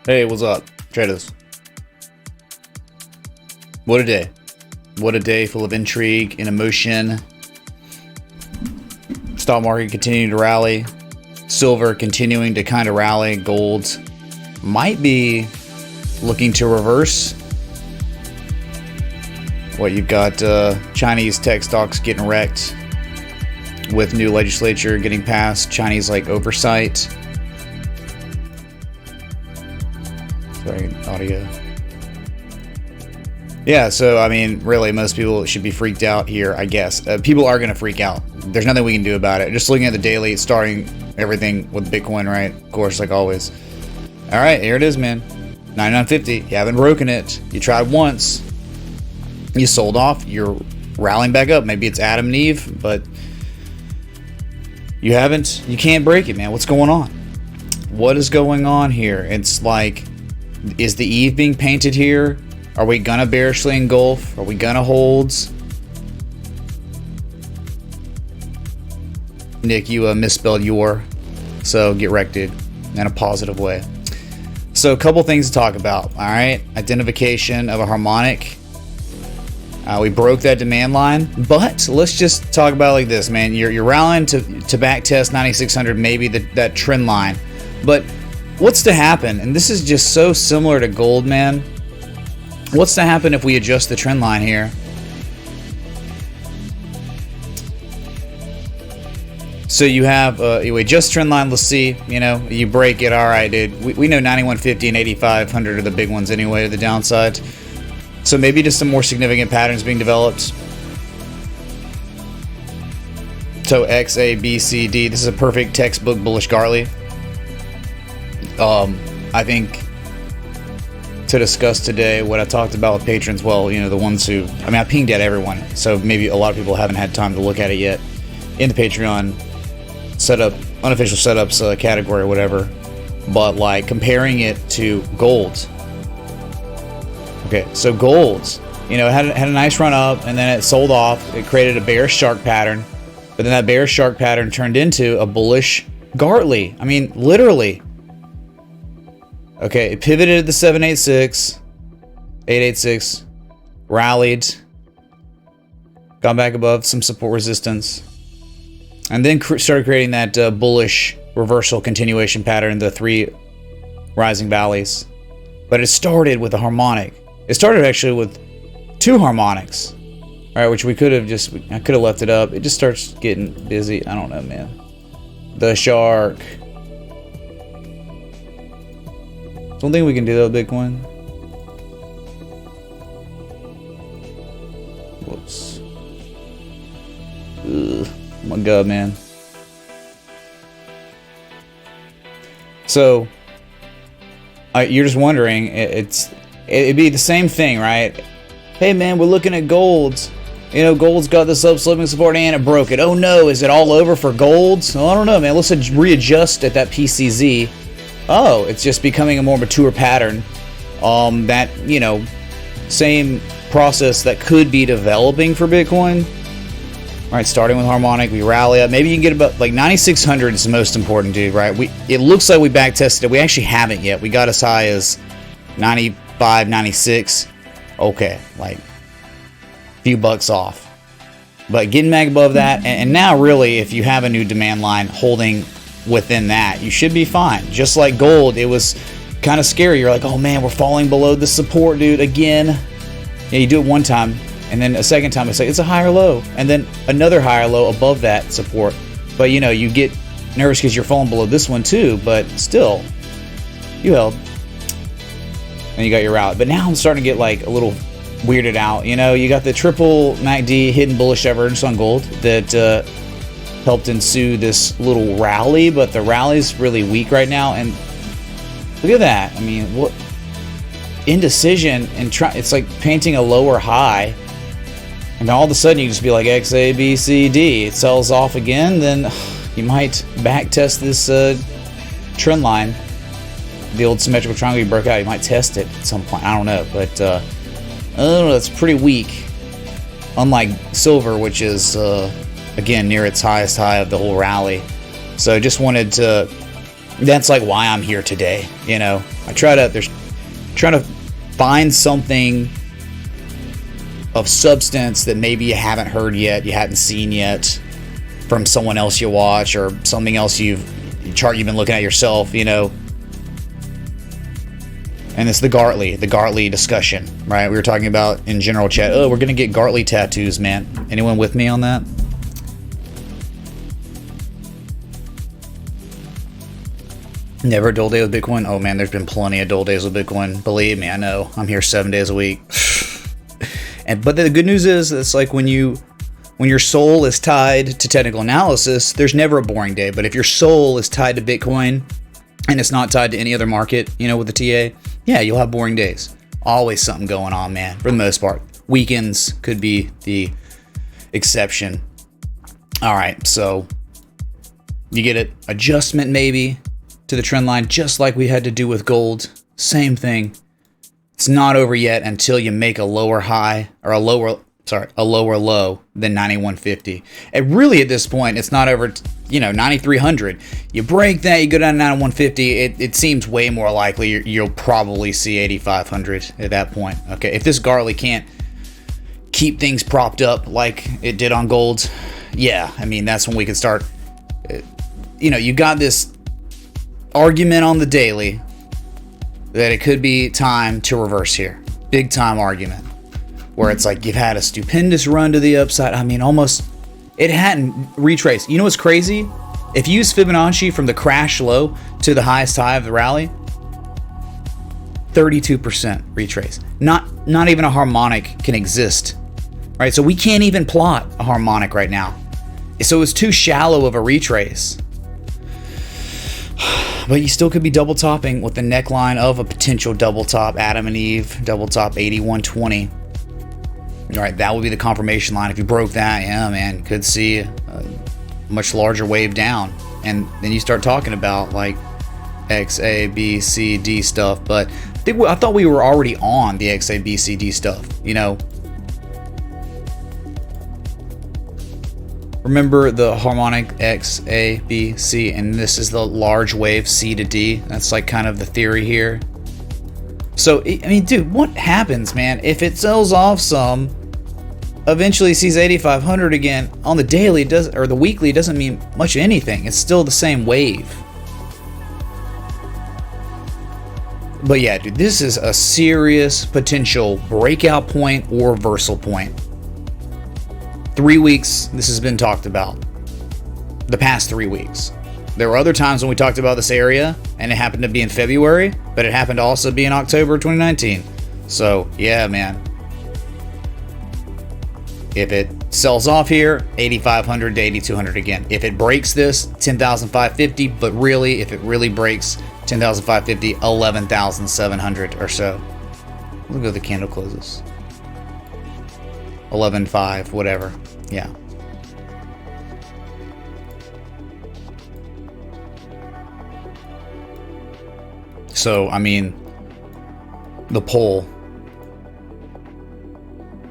Hey, what's up, traders? What a day. What a day full of intrigue and emotion. Stock market continuing to rally. Silver continuing to kind of rally. Gold might be looking to reverse. What you've got Chinese tech stocks getting wrecked with new legislature getting passed. Chinese like oversight. Sorry, audio. Yeah, so I mean, really, most people should be freaked out here, I guess. People are going to freak out. There's nothing we can do about it. Just looking at the daily, starting everything with Bitcoin, right? Of course, like always. All right, here it is, man. 99.50. You haven't broken it. You tried once. You sold off. You're rallying back up. Maybe it's Adam and Eve, but you haven't. You can't break it, man. What's going on? What is going on here? It's like, is the Eve being painted here? Are we gonna bearishly engulf? Are we gonna hold? Nick, you misspelled your, so get wrecked in a positive way. So a couple things to talk about. All right, identification of a harmonic. We broke that demand line, but let's just talk about it like this, man. You're rallying to back test 9600, maybe that trend line, but what's to happen? And this is just so similar to gold, man. What's to happen if we adjust the trend line here? So you have you adjust trend line. Let's see. You know, you break it. All right, dude. We know 9150 and 8500 are the big ones anyway to the downside. So maybe just some more significant patterns being developed. So X, A, B, C, D. This is a perfect textbook bullish Gartley. I think to discuss today what I talked about with patrons. Well, you know, the ones who, I mean, I pinged at everyone, so maybe a lot of people haven't had time to look at it yet in the Patreon setup, unofficial setups category or whatever. But like comparing it to gold. Okay, so gold, you know, it had a nice run up and then it sold off. It created a bearish shark pattern, but then that bearish shark pattern turned into a bullish Gartley. I mean, literally. Okay, it pivoted at the 786, 886, rallied, got back above some support resistance, and then started creating that bullish reversal continuation pattern, the three rising valleys. But it started with a harmonic. It started actually with two harmonics, all right, which we could have just, I could have left it up. It just starts getting busy. I don't know, man. The shark. Don't think we can do that with Bitcoin. Whoops. Ugh. Oh my god, man. So, you're just wondering, it'd be the same thing, right? Hey man, we're looking at gold. You know, gold's got this up-slipping support and it broke it. Oh no, is it all over for gold? So, I don't know, man. Let's readjust at that PCZ. Oh, it's just becoming a more mature pattern. That, you know, same process that could be developing for Bitcoin. All right, starting with harmonic, we rally up. Maybe you can get about like 9600 is the most important, dude, right? It looks like we back tested it. We actually haven't yet. We got as high as 95, 96. Okay, like a few bucks off. But getting back above that, and now really, if you have a new demand line holding within that, you should be fine. Just like gold, it was kind of scary. You're like, oh man, we're falling below the support, dude, again. Yeah, you do it one time, and then a second time it's like it's a higher low, and then another higher low above that support. But you know, you get nervous because you're falling below this one too, but still, you held. And you got your rally. But now I'm starting to get like a little weirded out. You know, you got the triple MACD hidden bullish divergence on gold that helped ensue this little rally, but the rally's really weak right now. And look at that. I mean, what indecision and it's like painting a lower high, and all of a sudden you just be like X, A, B, C, D. It sells off again, then you might back test this trend line. The old symmetrical triangle you broke out, you might test it at some point. I don't know, but I don't know. That's pretty weak. Unlike silver, which is again near its highest high of the whole rally. So just wanted to That's like why I'm here today. You know, I trying to find something of substance that maybe you haven't heard yet, you haven't seen yet, from someone else you watch, or something else chart you've been looking at yourself, you know. And it's the Gartley discussion, right? We were talking about in general chat, oh, we're gonna get Gartley tattoos, man. Anyone with me on that? Never a dull day with Bitcoin? Oh man, there's been plenty of dull days with Bitcoin. Believe me, I know. I'm here 7 days a week. But the good news is, it's like when your soul is tied to technical analysis, there's never a boring day. But if your soul is tied to Bitcoin and it's not tied to any other market, you know, with the TA, yeah, you'll have boring days. Always something going on, man, for the most part. Weekends could be the exception. All right, so you get an adjustment maybe to the trend line, just like we had to do with gold. Same thing. It's not over yet until you make a lower high, or a lower low than 9150. And really at this point, it's not over, you know, 9300. You break that, you go down to 9150. It seems way more likely you'll probably see 8500 at that point. Okay, if this Gartley can't keep things propped up like it did on gold, yeah, I mean, that's when we can start. You know, you got this argument on the daily that it could be time to reverse here. Big time argument where it's like you've had a stupendous run to the upside. I mean, almost it hadn't retraced. You know what's crazy? If you use Fibonacci from the crash low to the highest high of the rally, 32% retrace. Not even a harmonic can exist, right? So we can't even plot a harmonic right now. So it's too shallow of a retrace. But you still could be double topping with the neckline of a potential double top, Adam and Eve, double top 8120. All right, that would be the confirmation line. If you broke that, yeah, man, could see a much larger wave down. And then you start talking about like X, A, B, C, D stuff. But I thought we were already on the X, A, B, C, D stuff, you know. Remember the harmonic X, A, B, C, and this is the large wave C to D. That's like kind of the theory here. So, I mean, dude, what happens, man? If it sells off some, eventually sees 8,500 again on the daily, or the weekly, doesn't mean much of anything. It's still the same wave. But yeah, dude, this is a serious potential breakout point or reversal point. 3 weeks, this has been talked about. The past 3 weeks. There were other times when we talked about this area, and it happened to be in February, but it happened to also be in October 2019. So, yeah, man. If it sells off here, 8,500 to 8,200 again. If it breaks this, 10,550, but really, if it really breaks 10,550, 11,700 or so. Look at the candle closes. 11.5, whatever. Yeah. So, I mean, the pole,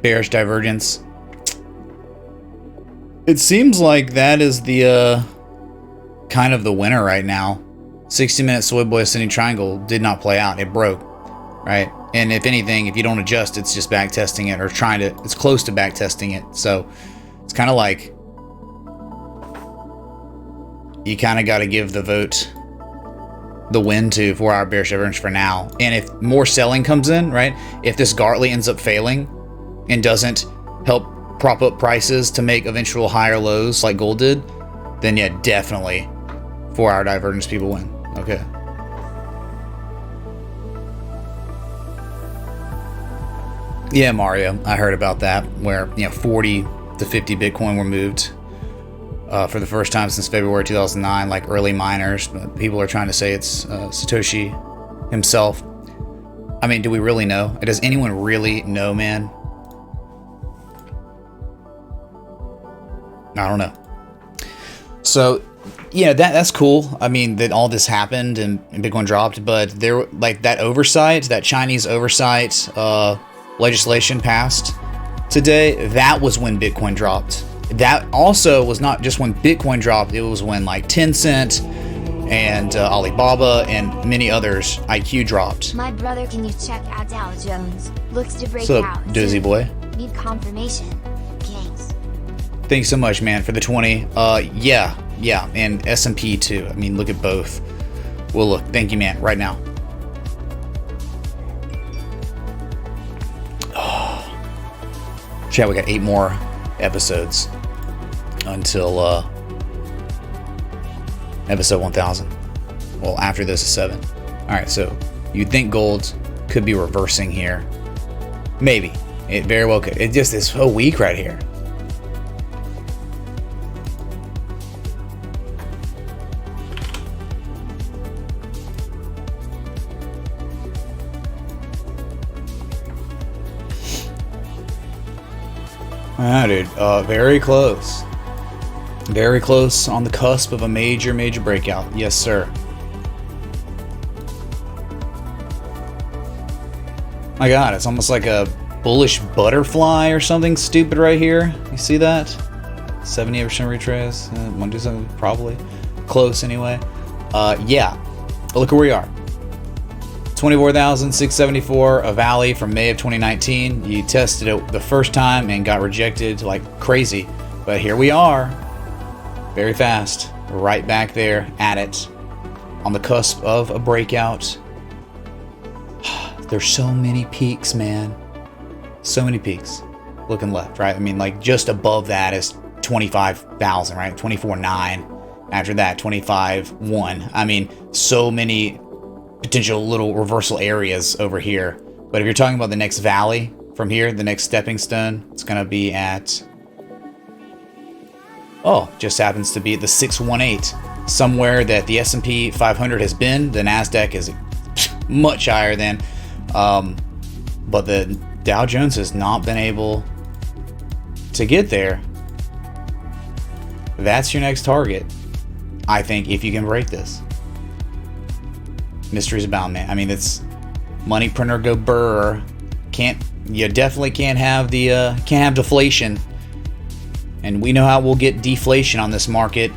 bearish divergence. It seems like that is the kind of the winner right now. 60-minute soy boy ascending triangle did not play out. It broke, right? And if anything, if you don't adjust, it's just back testing it, or it's close to back testing it. So it's kind of like you kind of got to give the vote the win to 4-hour bearish divergence for now. And if more selling comes in, right? If this Gartley ends up failing and doesn't help prop up prices to make eventual higher lows like gold did, then yeah, definitely 4-hour divergence people win. Okay. Yeah, Mario, I heard about that, where 40 to 50 Bitcoin were moved for the first time since February 2009, like early miners. But people are trying to say it's Satoshi himself. I mean, do we really know? Does anyone really know, man? I don't know. So, yeah, that's cool. I mean, that all this happened and Bitcoin dropped, but there, like, that oversight, that Chinese oversight legislation passed today, that was when Bitcoin dropped. That also was not just when Bitcoin dropped, it was when like Tencent, and Alibaba and many others. IQ dropped. My brother, can you check out Dow Jones? Looks to break What's out. up, Doozy boy? Need confirmation. Kings. Thanks so much, man, for the 20. Yeah, and S&P too. I mean, look at both. Well, look, thank you, man, right now. Chat, we got 8 more episodes until episode 1000. Well, after this is 7. All right, so you'd think gold could be reversing here. Maybe. It very well could. It just is so weak right here. Ah, dude, very close. Very close on the cusp of a major breakout. Yes, sir. My God, it's almost like a bullish butterfly or something stupid right here. You see that? 78% retrace. Want to do something? Probably. Close anyway. Yeah. Look at where we are. 24,674, a valley from May of 2019. You tested it the first time and got rejected like crazy. But here we are. Very fast. Right back there at it. On the cusp of a breakout. There's so many peaks, man. So many peaks. Looking left, right? I mean, like just above that is 25,000, right? 24.9. After that, 25.1. I mean, so many potential little reversal areas over here. But if you're talking about the next valley from here, the next stepping stone, it's going to be at, oh, just happens to be at the 618, somewhere that the S&P 500 has been. The NASDAQ is much higher than, but the Dow Jones has not been able to get there. That's your next target, I think, if you can break this. Mysteries abound, man. I mean, it's money printer go burr. You definitely can't have deflation, and we know how we'll get deflation on this market,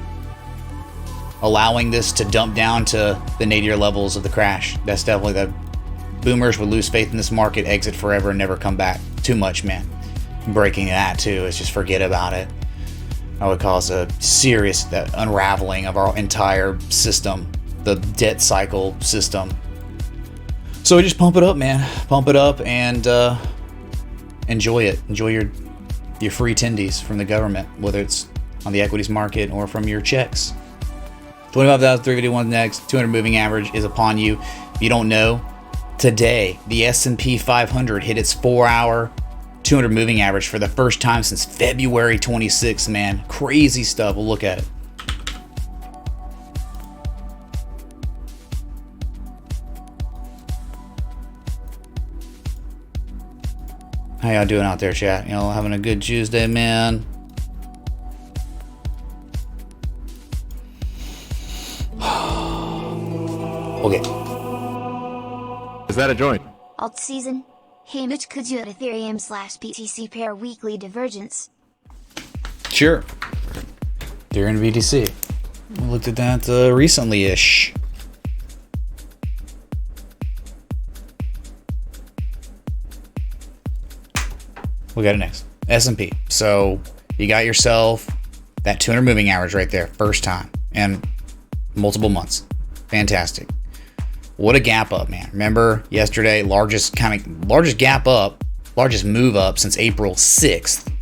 allowing this to dump down to the nadir levels of the crash. That's definitely the boomers would lose faith in this market, exit forever, and never come back. Too much, man. Breaking that too is just forget about it. That would cause a serious unraveling of our entire system. The debt cycle system. So we just pump it up, man. Pump it up and enjoy it. Enjoy your free tendies from the government, whether it's on the equities market or from your checks. 25,351 next. 200 moving average is upon you. If you don't know, today the S&P 500 hit its 4-hour 200 moving average for the first time since February 26th, man. Crazy stuff. We'll look at it. How y'all doing out there, chat? Y'all having a good Tuesday, man? Okay. Is that a joint? Alt season. Hey Mitch, could you at Ethereum/BTC pair weekly divergence? Sure. During BTC. We looked at that recently-ish. We got it next. S&P. So you got yourself that 200 moving average right there, first time, and multiple months. Fantastic. What a gap up, man. Remember yesterday, largest gap up, largest move up since April 6th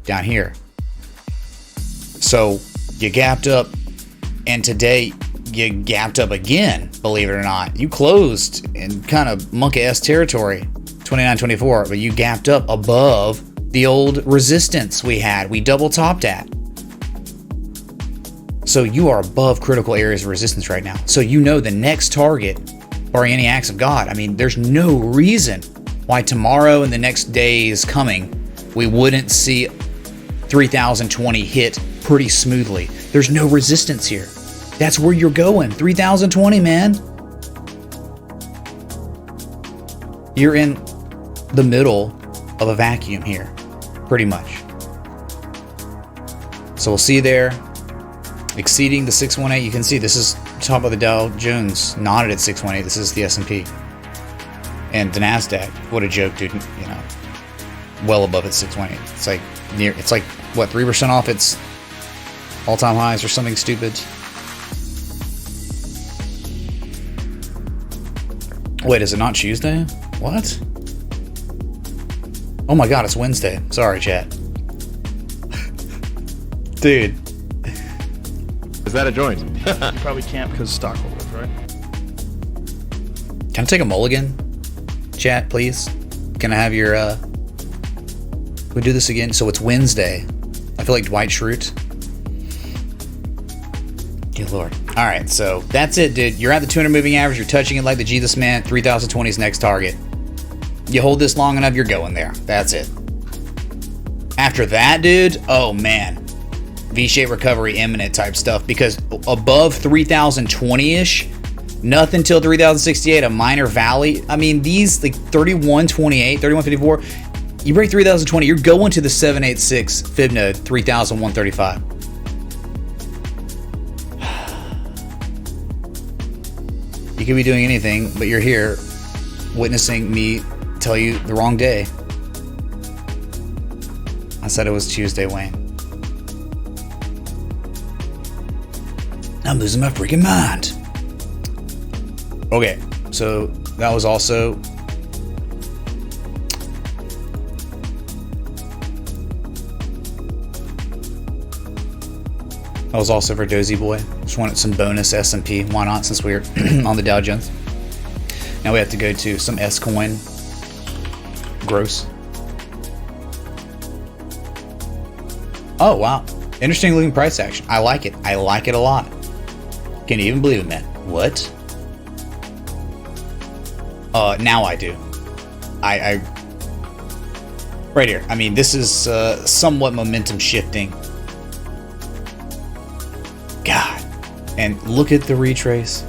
down here. So you gapped up, and today you gapped up again, believe it or not. You closed in kind of monkey-ass territory, 29.24, but you gapped up above the old resistance we had. We double topped at. So you are above critical areas of resistance right now. So you know the next target, barring any acts of God. I mean, there's no reason why tomorrow and the next day is coming, we wouldn't see 3020 hit pretty smoothly. There's no resistance here. That's where you're going. 3020, man. You're in the middle of a vacuum here, pretty much. So we'll see you there. exceeding the 618. You can see this is top of the Dow Jones, not at 618. This is the S&P. And the NASDAQ, what a joke, dude. You know, well above its 618. It's like near, it's like, what, 3% off its all-time highs or something stupid. Wait, is it not Tuesday? What? Oh my god, it's Wednesday. Sorry, chat. Dude. Is that a joint? You probably can't because of stockholders, right? Can I take a mulligan? Chat, please. Can I have your, we do this again? So it's Wednesday. I feel like Dwight Schrute. Good lord. Alright, so that's it, dude. You're at the 200 moving average. You're touching it like the Jesus man. 3020's next target. You hold this long enough, you're going there. That's it. After that, dude, oh man. V-shaped recovery imminent type stuff, because above 3020-ish, nothing till 3068, a minor valley. I mean, these like 3128, 3154, you break 3020, you're going to the 786 fib node, 3135. You could be doing anything, but you're here witnessing me tell you the wrong day. I said it was Tuesday, Wayne. I'm losing my freaking mind. Okay, so that was also for Dozy Boy. Just wanted some bonus S&P. Why not, since we're on the Dow Jones? Now we have to go to some S coin. Gross. Oh wow, interesting looking price action. I like it. I like it a lot. Can you even believe it, man? What? Now I do. I right here. I mean, this is somewhat momentum shifting. God, and look at the retrace.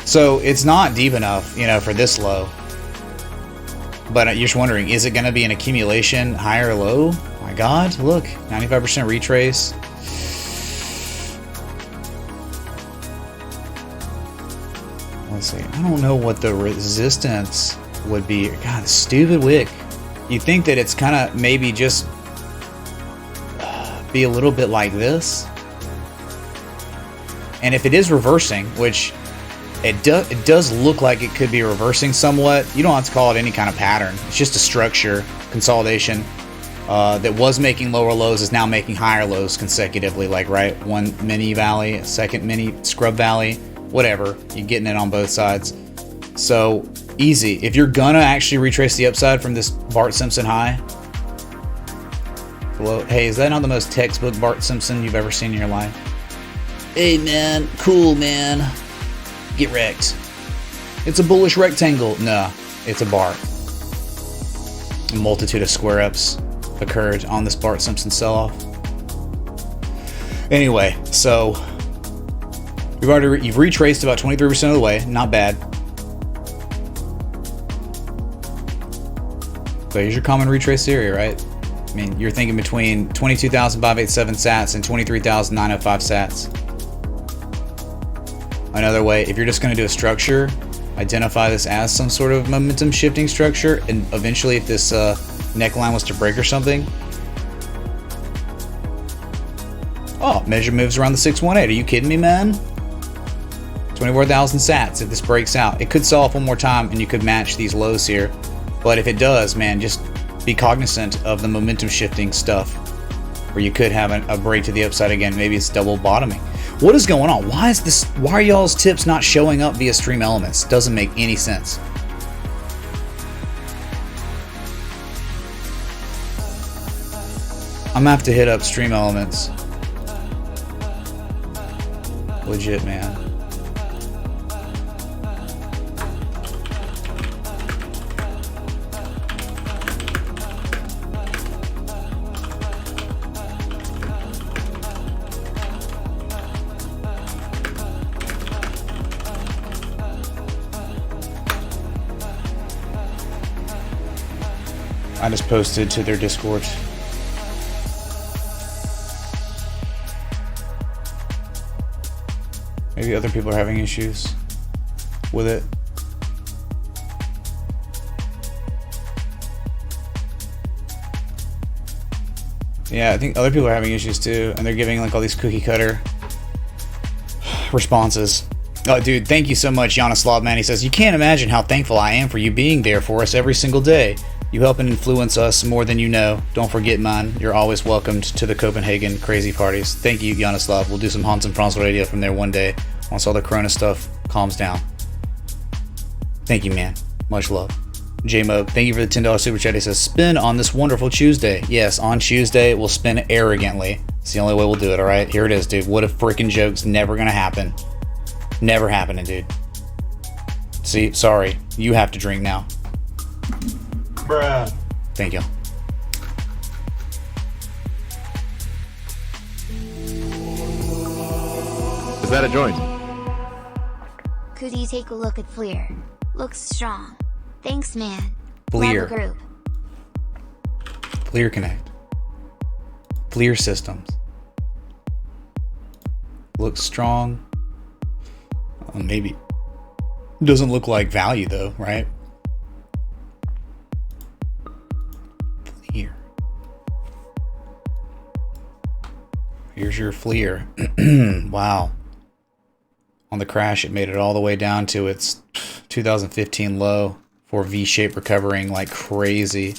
So it's not deep enough, you know, for this low. But you're just wondering, is it going to be an accumulation high or low? My God, look, 95% retrace. Let's see. I don't know what the resistance would be. God, stupid wick. You think that it's kind of maybe just be a little bit like this. And if it is reversing, which it does look like it could be reversing somewhat, you don't have to call it any kind of pattern. It's just a structure consolidation that was making lower lows is now making higher lows consecutively, like right, one mini valley, second mini scrub valley, whatever. You're getting it on both sides. So easy. If you're gonna actually retrace the upside from this Bart Simpson high, hello, hey, is that not the most textbook Bart Simpson you've ever seen in your life? Hey man, cool man. Get wrecked. It's a bullish rectangle. No, it's a bar. A multitude of square ups occurred on this Bart Simpson sell-off. Anyway, so you've retraced about 23% of the way. Not bad. So here's your common retrace theory, right? I mean, you're thinking between 22,587 sats and 23,905 sats. Another way, if you're just going to do a structure, identify this as some sort of momentum shifting structure, and eventually if this neckline was to break or something, oh, measure moves around the 618. Are you kidding me, man? 24,000 sats if this breaks out. It could sell off one more time and you could match these lows here, but if it does, man, just be cognizant of the momentum shifting stuff where you could have a break to the upside again. Maybe it's double bottoming. What is going on? Why are y'all's tips not showing up via Stream Elements? Doesn't make any sense. I'm gonna have to hit up Stream Elements. Legit, man. I just posted to their Discord. Maybe other people are having issues with it. Yeah, I think other people are having issues too, and they're giving like all these cookie cutter responses. Oh, dude, thank you so much, Yanislav, man. He says, you can't imagine how thankful I am for you being there for us every single day. You help and influence us more than you know. Don't forget, man, you're always welcomed to the Copenhagen crazy parties. Thank you, Yanislav. We'll do some Hans and Franz radio from there one day once all the Corona stuff calms down. Thank you, man. Much love. J-Mo, thank you for the $10 super chat. He says, spin on this wonderful Tuesday. Yes, on Tuesday, we'll spin arrogantly. It's the only way we'll do it, alright? Here it is, dude. What a freaking joke's never gonna happen. Never happening, dude. See, sorry. You have to drink now. Bruh. Thank you. Is that a joint? Could you take a look at Fleer? Looks strong. Thanks, man. Fleer. Love the group. Fleer Connect. Fleer Systems. Looks strong. Maybe. Doesn't look like value though, right? Fleer. Here's your Fleer. Wow. On the crash, it made it all the way down to its 2015 low for V-shape recovering like crazy.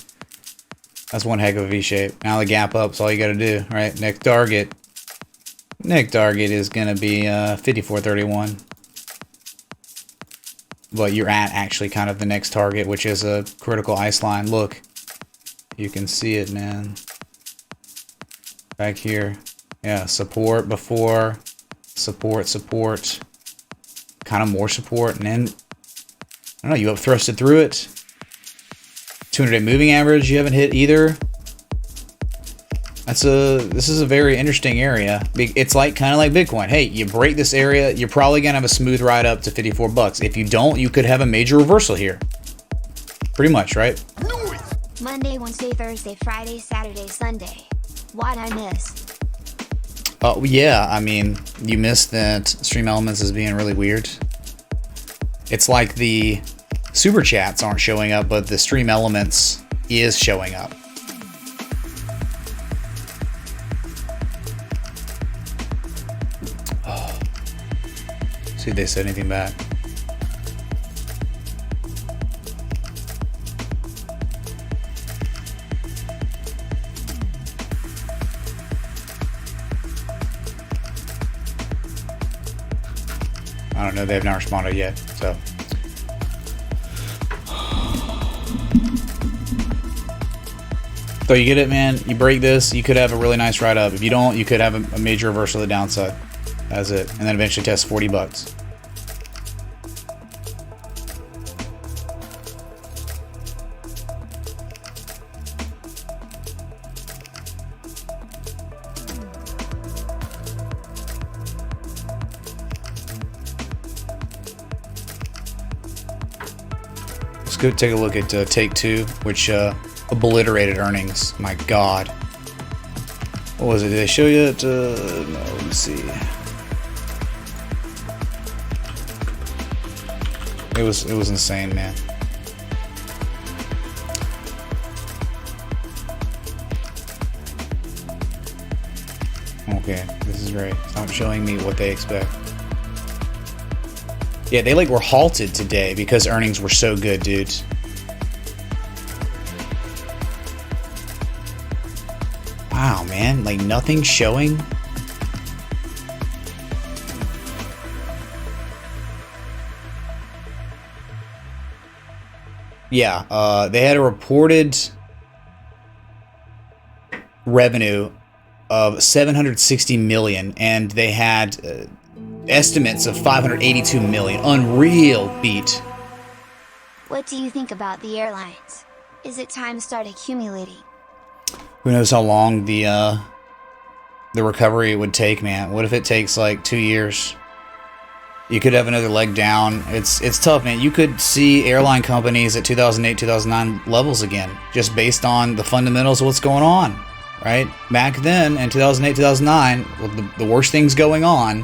That's one heck of a V-shape. Now the gap up's all you gotta do, right? Next target is gonna be 54.31. But you're at actually kind of the next target, which is a critical ice line. Look, you can see it, man. Back here. Yeah, support before, support, kind of more support, and then, I don't know, you up thrusted through it. 200-day moving average, you haven't hit either. This is a very interesting area. It's like kind of like Bitcoin. Hey, you break this area, you're probably gonna have a smooth ride up to 54 bucks. If you don't, you could have a major reversal here. Pretty much, right? Monday, Wednesday, Thursday, Friday, Saturday, Sunday. What'd I miss? Oh yeah, I mean, you missed that Stream Elements is being really weird. It's like the super chats aren't showing up, but the Stream Elements is showing up. See if they said anything back. I don't know, they have not responded yet, so. So you get it, man. You break this, you could have a really nice ride up. If you don't, you could have a major reversal to the downside. That's it. And then eventually test 40 bucks. Let's go take a look at Take-Two, which obliterated earnings. My God. What was it? Did they show you it? No, let me see. It was insane, man. Okay, this is great. It's not showing me what they expect. Yeah, they like were halted today because earnings were so good, dudes. Wow, man, like nothing showing. Yeah, they had a reported revenue of 760 million, and they had estimates of 582 million. Unreal beat. What do you think about the airlines? Is it time to start accumulating? Who knows how long the recovery would take, man? What if it takes like 2 years? You could have another leg down. It's tough, man. You could see airline companies at 2008, 2009 levels again, just based on the fundamentals of what's going on, right? Back then, in 2008, 2009, with the worst things going on,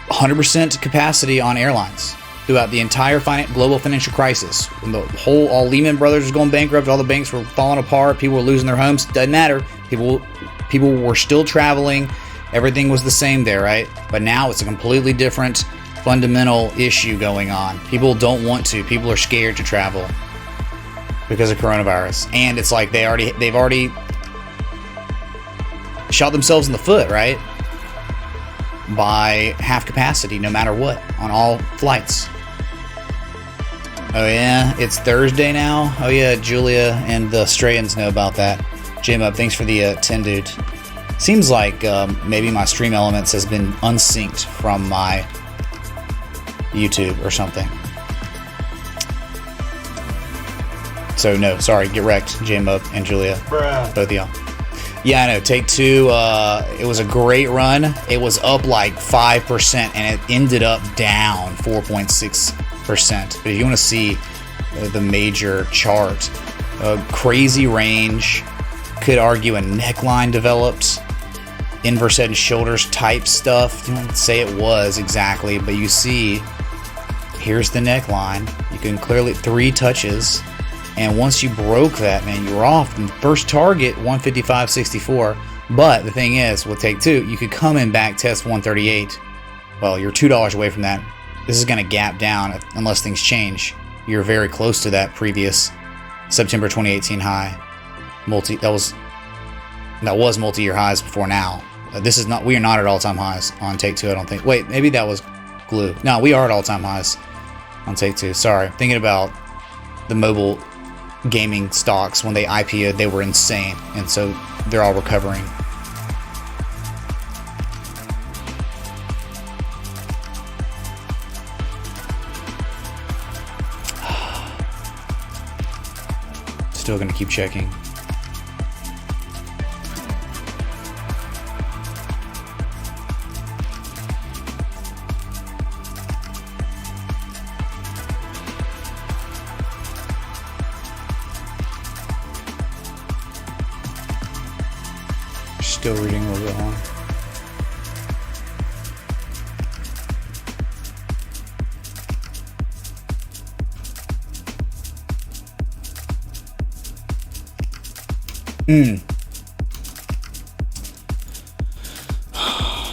100% capacity on airlines throughout the entire global financial crisis. When all Lehman Brothers was going bankrupt, all the banks were falling apart, people were losing their homes. Doesn't matter. People were still traveling. Everything was the same there, right? But now it's a completely different fundamental issue going on. People don't want to. People are scared to travel because of coronavirus, and it's like they've already shot themselves in the foot, right? By half capacity, no matter what, on all flights. Oh yeah, it's Thursday now. Oh yeah, Julia and the Strayans know about that. Jim up, thanks for the 10, dude. Seems like maybe my Stream Elements has been unsynced from my YouTube or something. So no, sorry, get wrecked, Jim up and Julia, Bruh. both of y'all. Yeah, I know. Take Two, it was a great run. It was up like 5%, and it ended up down 4.6%. But if you want to see the major chart, crazy range, could argue a neckline developed, inverse head and shoulders type stuff. You don't say it was exactly, but you see, here's the neckline. You can clearly 3 touches. And once you broke that, man, you were off. And first target, 155.64. But the thing is, with Take Two, you could come in back test 138. Well, you're $2 away from that. This is going to gap down unless things change. You're very close to that previous September 2018 high. That was multi-year highs before now. This is not. We are not at all-time highs on Take Two, I don't think. Wait, maybe that was glue. No, we are at all-time highs on Take Two. Sorry, thinking about the mobile gaming stocks when they IPO'd, they were insane, and so they're all recovering. Still gonna keep checking. Still reading a little bit more.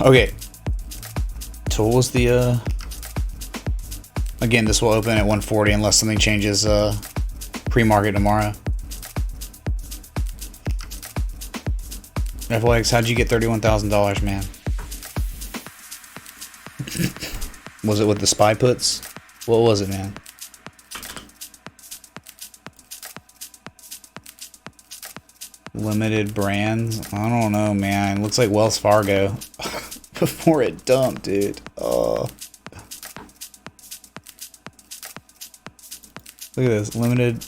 Okay. Tools, the again, this will open at 140 unless something changes pre-market tomorrow. FLX, how'd you get $31,000, man? Was it with the SPY puts? What was it, man? Limited brands? I don't know, man. Looks like Wells Fargo. Before it dumped, dude. Oh. Look at this. Limited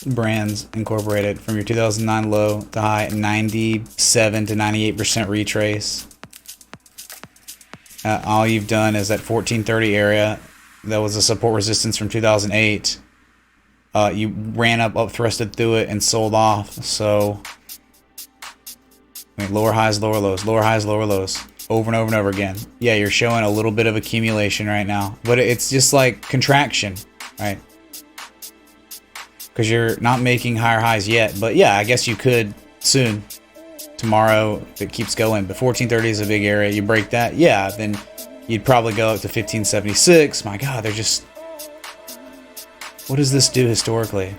Brands Incorporated from your 2009 low to high, 97 to 98% retrace. All you've done is that 1430 area. That was a support resistance from 2008. You ran up thrusted through it and sold off. So, I mean, lower highs, lower lows, lower highs, lower lows, over and over and over again. Yeah, you're showing a little bit of accumulation right now, but it's just like contraction, right? Because you're not making higher highs yet. But yeah, I guess you could soon. Tomorrow, if it keeps going. But 1430 is a big area. You break that, yeah, then you'd probably go up to 1576. My God, they're just... What does this do historically?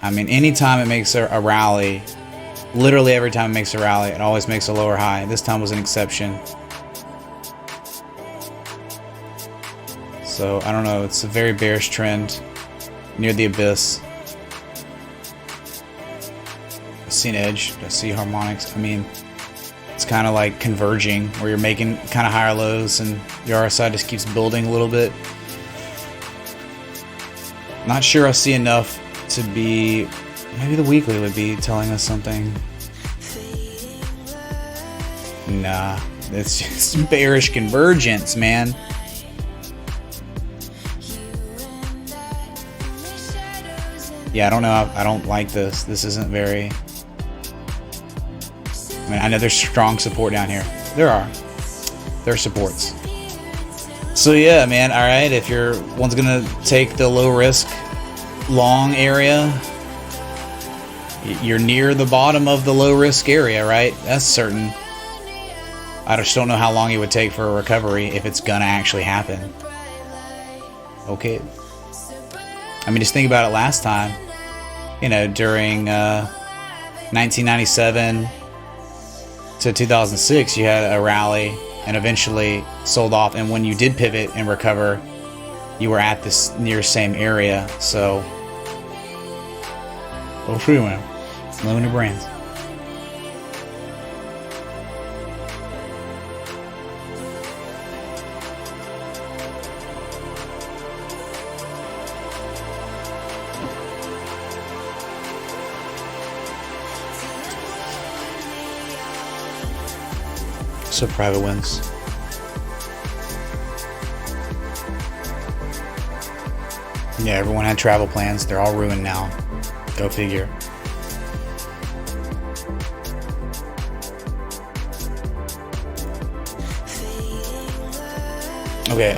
I mean, anytime it makes a rally, literally every time it makes a rally, it always makes a lower high. This time was an exception. So, I don't know. It's a very bearish trend. Near the abyss. I see an edge. I see harmonics. I mean, it's kind of like converging, where you're making kind of higher lows and your RSI just keeps building a little bit. Not sure I see enough to be... Maybe the weekly would be telling us something. Nah, it's just bearish convergence, man. Yeah, I don't know. I don't like this. This isn't very... I mean, I know there's strong support down here. There are. their supports. So yeah, man, all right, if one's gonna take the low risk long area, you're near the bottom of the low risk area, right? That's certain. I just don't know how long it would take for a recovery if it's gonna actually happen. Okay. I mean, just think about it last time. You know, during 1997 to 2006, you had a rally and eventually sold off. And when you did pivot and recover, you were at this near same area. So, oh, free man. Limited brands. So private wins. Yeah, everyone had travel plans. They're all ruined now. Go figure. Okay,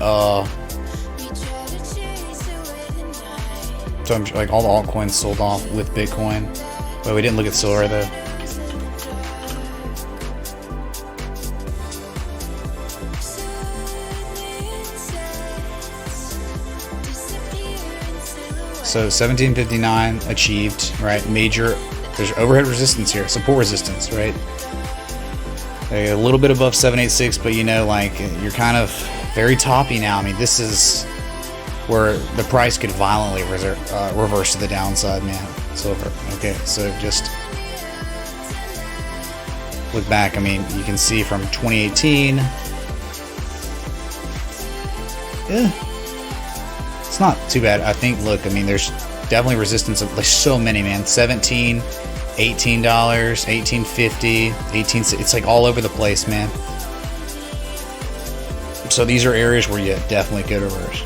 so I'm like all the altcoins sold off with Bitcoin. But we didn't look at silver though. So 1759 achieved, right? Major, there's overhead resistance here, support resistance, right? A little bit above 786, but you know, like you're kind of very toppy now. I mean, this is where the price could violently reverse to the downside, man. Silver. Okay, so just look back. I mean, you can see from 2018. Yeah. It's not too bad. I think, look, I mean, there's definitely resistance of like so many, man. 17, $18, $18.50, 18. It's like all over the place, man. So these are areas where you definitely could reverse.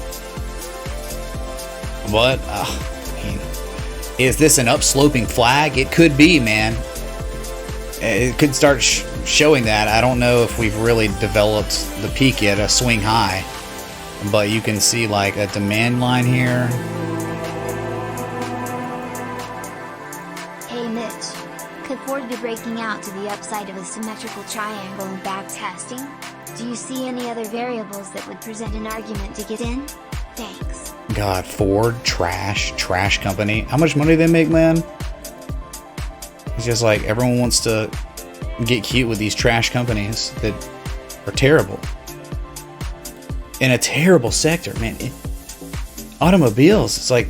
But, I mean, is this an upsloping flag? It could be, man. It could start showing that. I don't know if we've really developed the peak yet, a swing high. But you can see like a demand line here. Hey Mitch, could Ford be breaking out to the upside of a symmetrical triangle and back testing? Do you see any other variables that would present an argument to get in? Thanks. God, Ford, trash company. How much money do they make, man? It's just like everyone wants to get cute with these trash companies that are terrible. In a terrible sector, man. Automobiles, it's like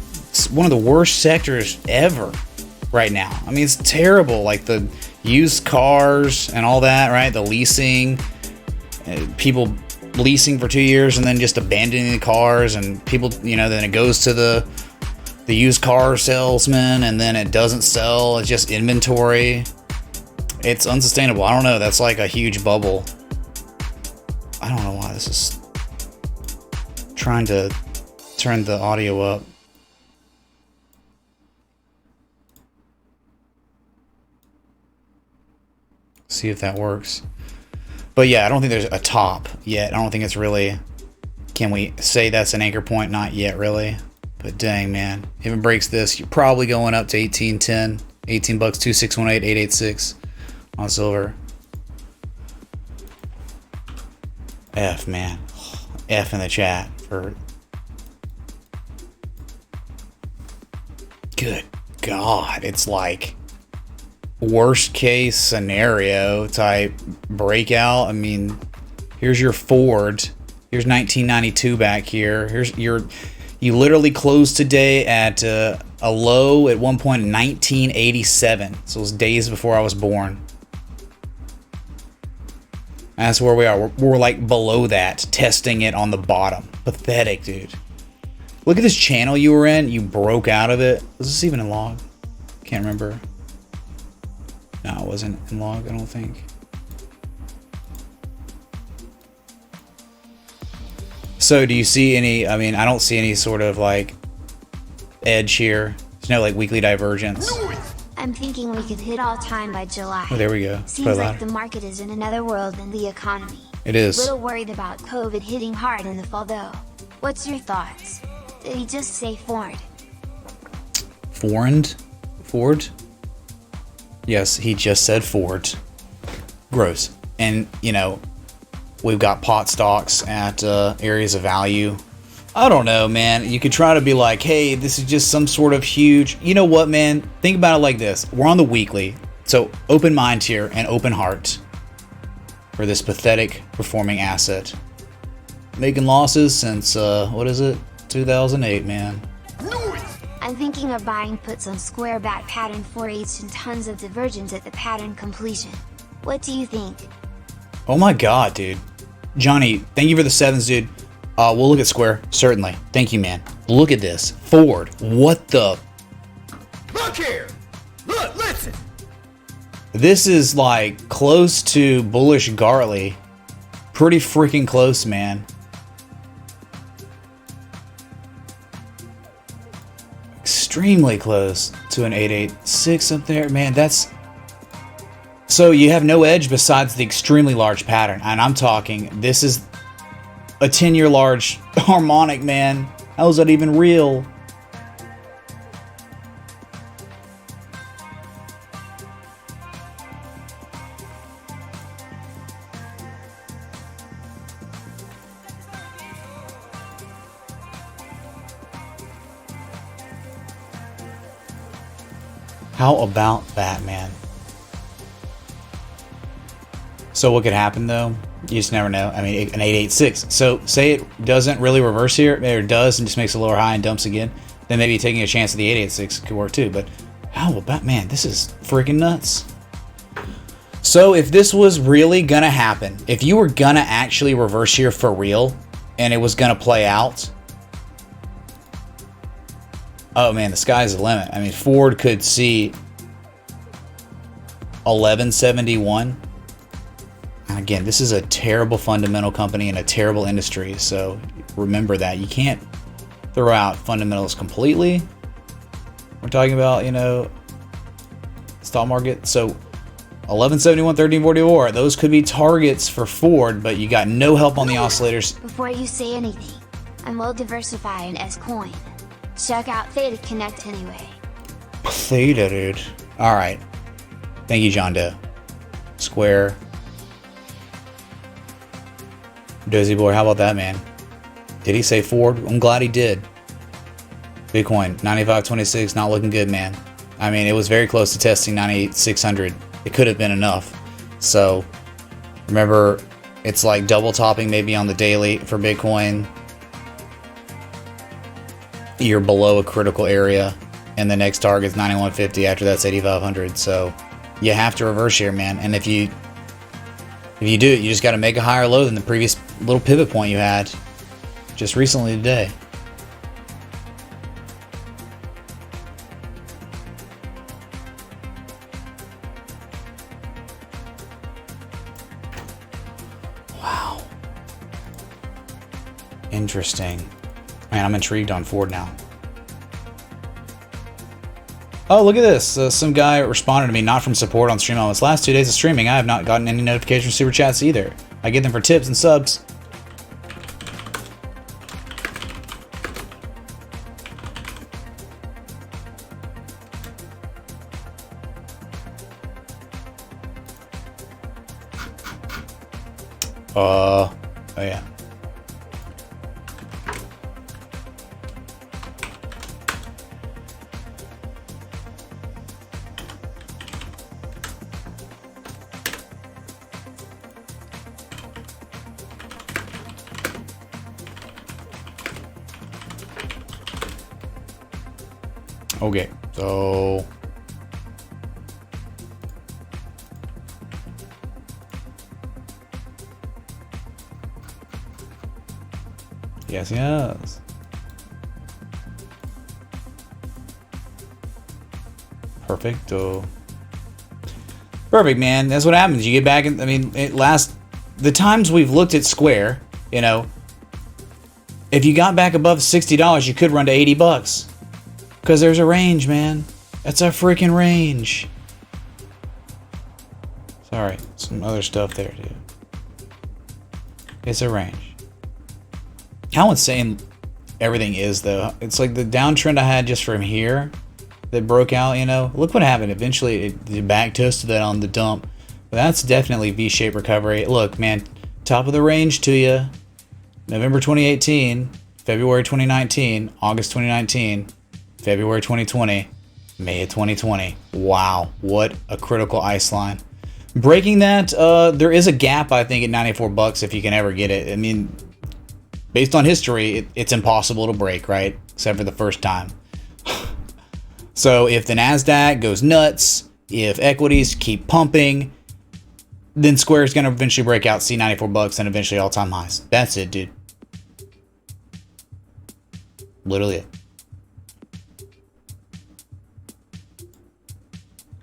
one of the worst sectors ever right now. I mean, it's terrible. Like the used cars and all that, right? The leasing, people leasing for 2 years and then just abandoning the cars, and people, you know, then it goes to the used car salesman and then it doesn't sell. It's just inventory. It's unsustainable. I don't know. That's like a huge bubble. I don't know why this is trying to turn the audio up. See if that works. But yeah, I don't think there's a top yet. I don't think it's really, can we say that's an anchor point? Not yet, really. But dang, man, if it breaks this, you're probably going up to 18.10, 18 bucks, 2618, 886 on silver. F, man. F in the chat for... Good God, it's like worst case scenario type breakout. I mean, here's your Ford. Here's 1992 back here. Here's your... You literally closed today at a low at one point in 1987. So it was days before I was born. That's where we are. We're like below that, testing it on the bottom. Pathetic, dude. Look at this channel you were in. You broke out of it. Was this even in log? Can't remember. No, it wasn't in log, I don't think. So do you see any, I mean, I don't see any sort of like edge here. There's no like weekly divergence. I I'm thinking we could hit all-time by July. Oh, there we go. Seems Play like loud. the market is in another world than the economy. It is. Little worried about COVID hitting hard in the fall though. What's your thoughts? Did he just say Ford? Ford? Yes, he just said Ford. Gross. And, you know, we've got pot stocks at areas of value. I don't know, man. You could try to be like, hey, this is just some sort of huge... You know what, man? Think about it like this. We're on the weekly. So open mind here and open heart for this pathetic performing asset. Making losses since, what is it? 2008, man. I'm thinking of buying puts on square back pattern 4/8 and tons of divergence at the pattern completion. What do you think? Oh my god, dude. Johnny, thank you for the 7s, dude. We'll look at square. Certainly. Thank you, man. Look at this. Ford. What the... Look here! Look, listen! This is like close to bullish Gartley. Pretty freaking close, man. Extremely close to an 886 up there. Man, that's... So you have no edge besides the extremely large pattern. And I'm talking, this is a 10-year large harmonic, man. How is that even real? How about that, man? So what could happen though? You just never know. I mean, an 886. So say it doesn't really reverse here, or it does and just makes a lower high and dumps again. Then maybe taking a chance at the 886 could work too. But how about, man, this is freaking nuts. So if this was really gonna happen, if you were gonna actually reverse here for real, and it was gonna play out, oh man, the sky's the limit. I mean, Ford could see 1171. And again, this is a terrible fundamental company in a terrible industry. So remember that. You can't throw out fundamentals completely. We're talking about, you know, stock market. So 1171, 1344, those could be targets for Ford, but you got no help on the oscillators. Before you say anything, I'm well diversified in S-Coin. Check out Theta Connect anyway. Theta, dude. Alright. Thank you, John Doe. Square. Dozy boy, how about that, man? Did he say Ford? I'm glad he did. Bitcoin, 95.26, not looking good, man. I mean, it was very close to testing 98,600. It could have been enough. So, remember, it's like double topping maybe on the daily for Bitcoin. You're below a critical area, and the next target is 9150. After that's 8500. So you have to reverse here, man. And if you do it, you just got to make a higher low than the previous little pivot point you had just recently today. Wow. Interesting. Man, I'm intrigued on Ford now. Oh, look at this. Some guy responded to me, not from support on stream elements. Last 2 days of streaming, I have not gotten any notifications or super chats either. I get them for tips and subs. Oh yeah. Okay, so yes. Perfecto. Perfect, man. That's what happens. You get back in, I mean, the times we've looked at Square, you know, if you got back above $60, you could run to $80. Because there's a range, man. That's a freaking range. Sorry, some other stuff there, dude. It's a range. How insane everything is, though. It's like the downtrend I had just from here that broke out, you know. Look what happened. Eventually, it back tested that on the dump. But that's definitely V-shaped recovery. Look, man, top of the range to you. November 2018, February 2019, August 2019, February 2020, May of 2020. Wow, what a critical ice line. Breaking that, there is a gap, I think, at 94 bucks if you can ever get it. I mean, based on history, it's impossible to break, right? Except for the first time. So if the NASDAQ goes nuts, if equities keep pumping, then Square is going to eventually break out, see 94 bucks, and eventually all-time highs. That's it, dude. Literally it.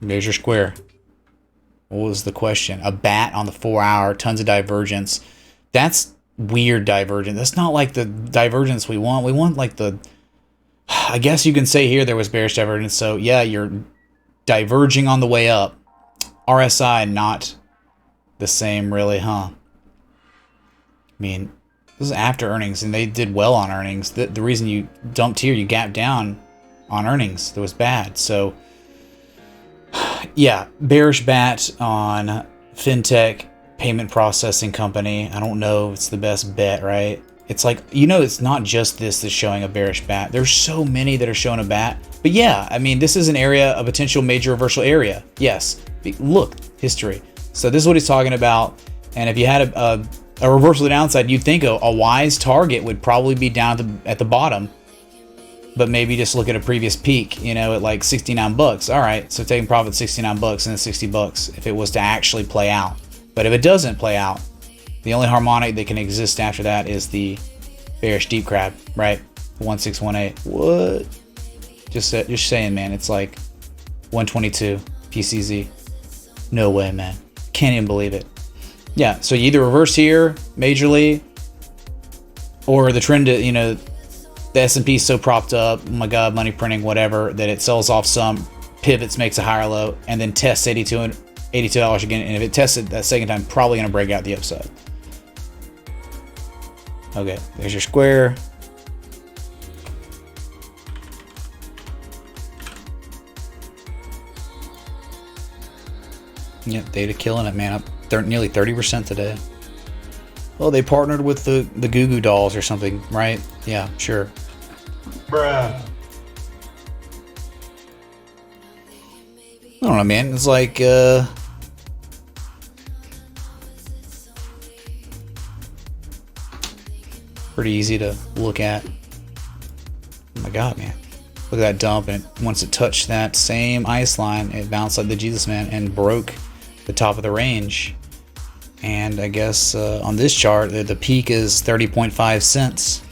There's your Square. What was the question? A bat on the 4-hour, tons of divergence. That's weird divergence. That's not like the divergence we want. We want like the... I guess you can say here there was bearish divergence. So yeah, you're diverging on the way up. RSI not the same really, huh? I mean, this is after earnings and they did well on earnings. The reason you dumped here, you gapped down on earnings. That was bad. So yeah, bearish bat on fintech payment processing company. I don't know if it's the best bet, right? It's like, you know, it's not just this that's showing a bearish bat. There's so many that are showing a bat. But yeah, I mean, this is an area, a potential major reversal area. Yes. Look, history. So this is what he's talking about. And if you had a reversal to the downside, you'd think a wise target would probably be down at the bottom. But maybe just look at a previous peak, you know, at like 69 bucks. All right, so taking profit 69 bucks and then 60 bucks if it was to actually play out. But if it doesn't play out, the only harmonic that can exist after that is the bearish deep crab, right? 1618. What? Just saying, man. It's like 122 PCZ. No way, man. Can't even believe it. Yeah. So you either reverse here majorly, or the trend, you know, the S&P is so propped up. Oh my God, money printing, whatever, that it sells off some, pivots, makes a higher low, and then tests $82 again. And if it tests it that second time, probably going to break out the upside. Okay, there's your Square. Yep, data killing it, man. Up nearly 30% today. Well, they partnered with the Goo Goo Dolls or something, right? Yeah, sure. Bruh. I don't know, man. It's like, pretty easy to look at. Oh my God, man. Look at that dump, and once it touched that same ice line, it bounced like the Jesus Man and broke the top of the range. And I guess on this chart, the peak is 30.5 cents.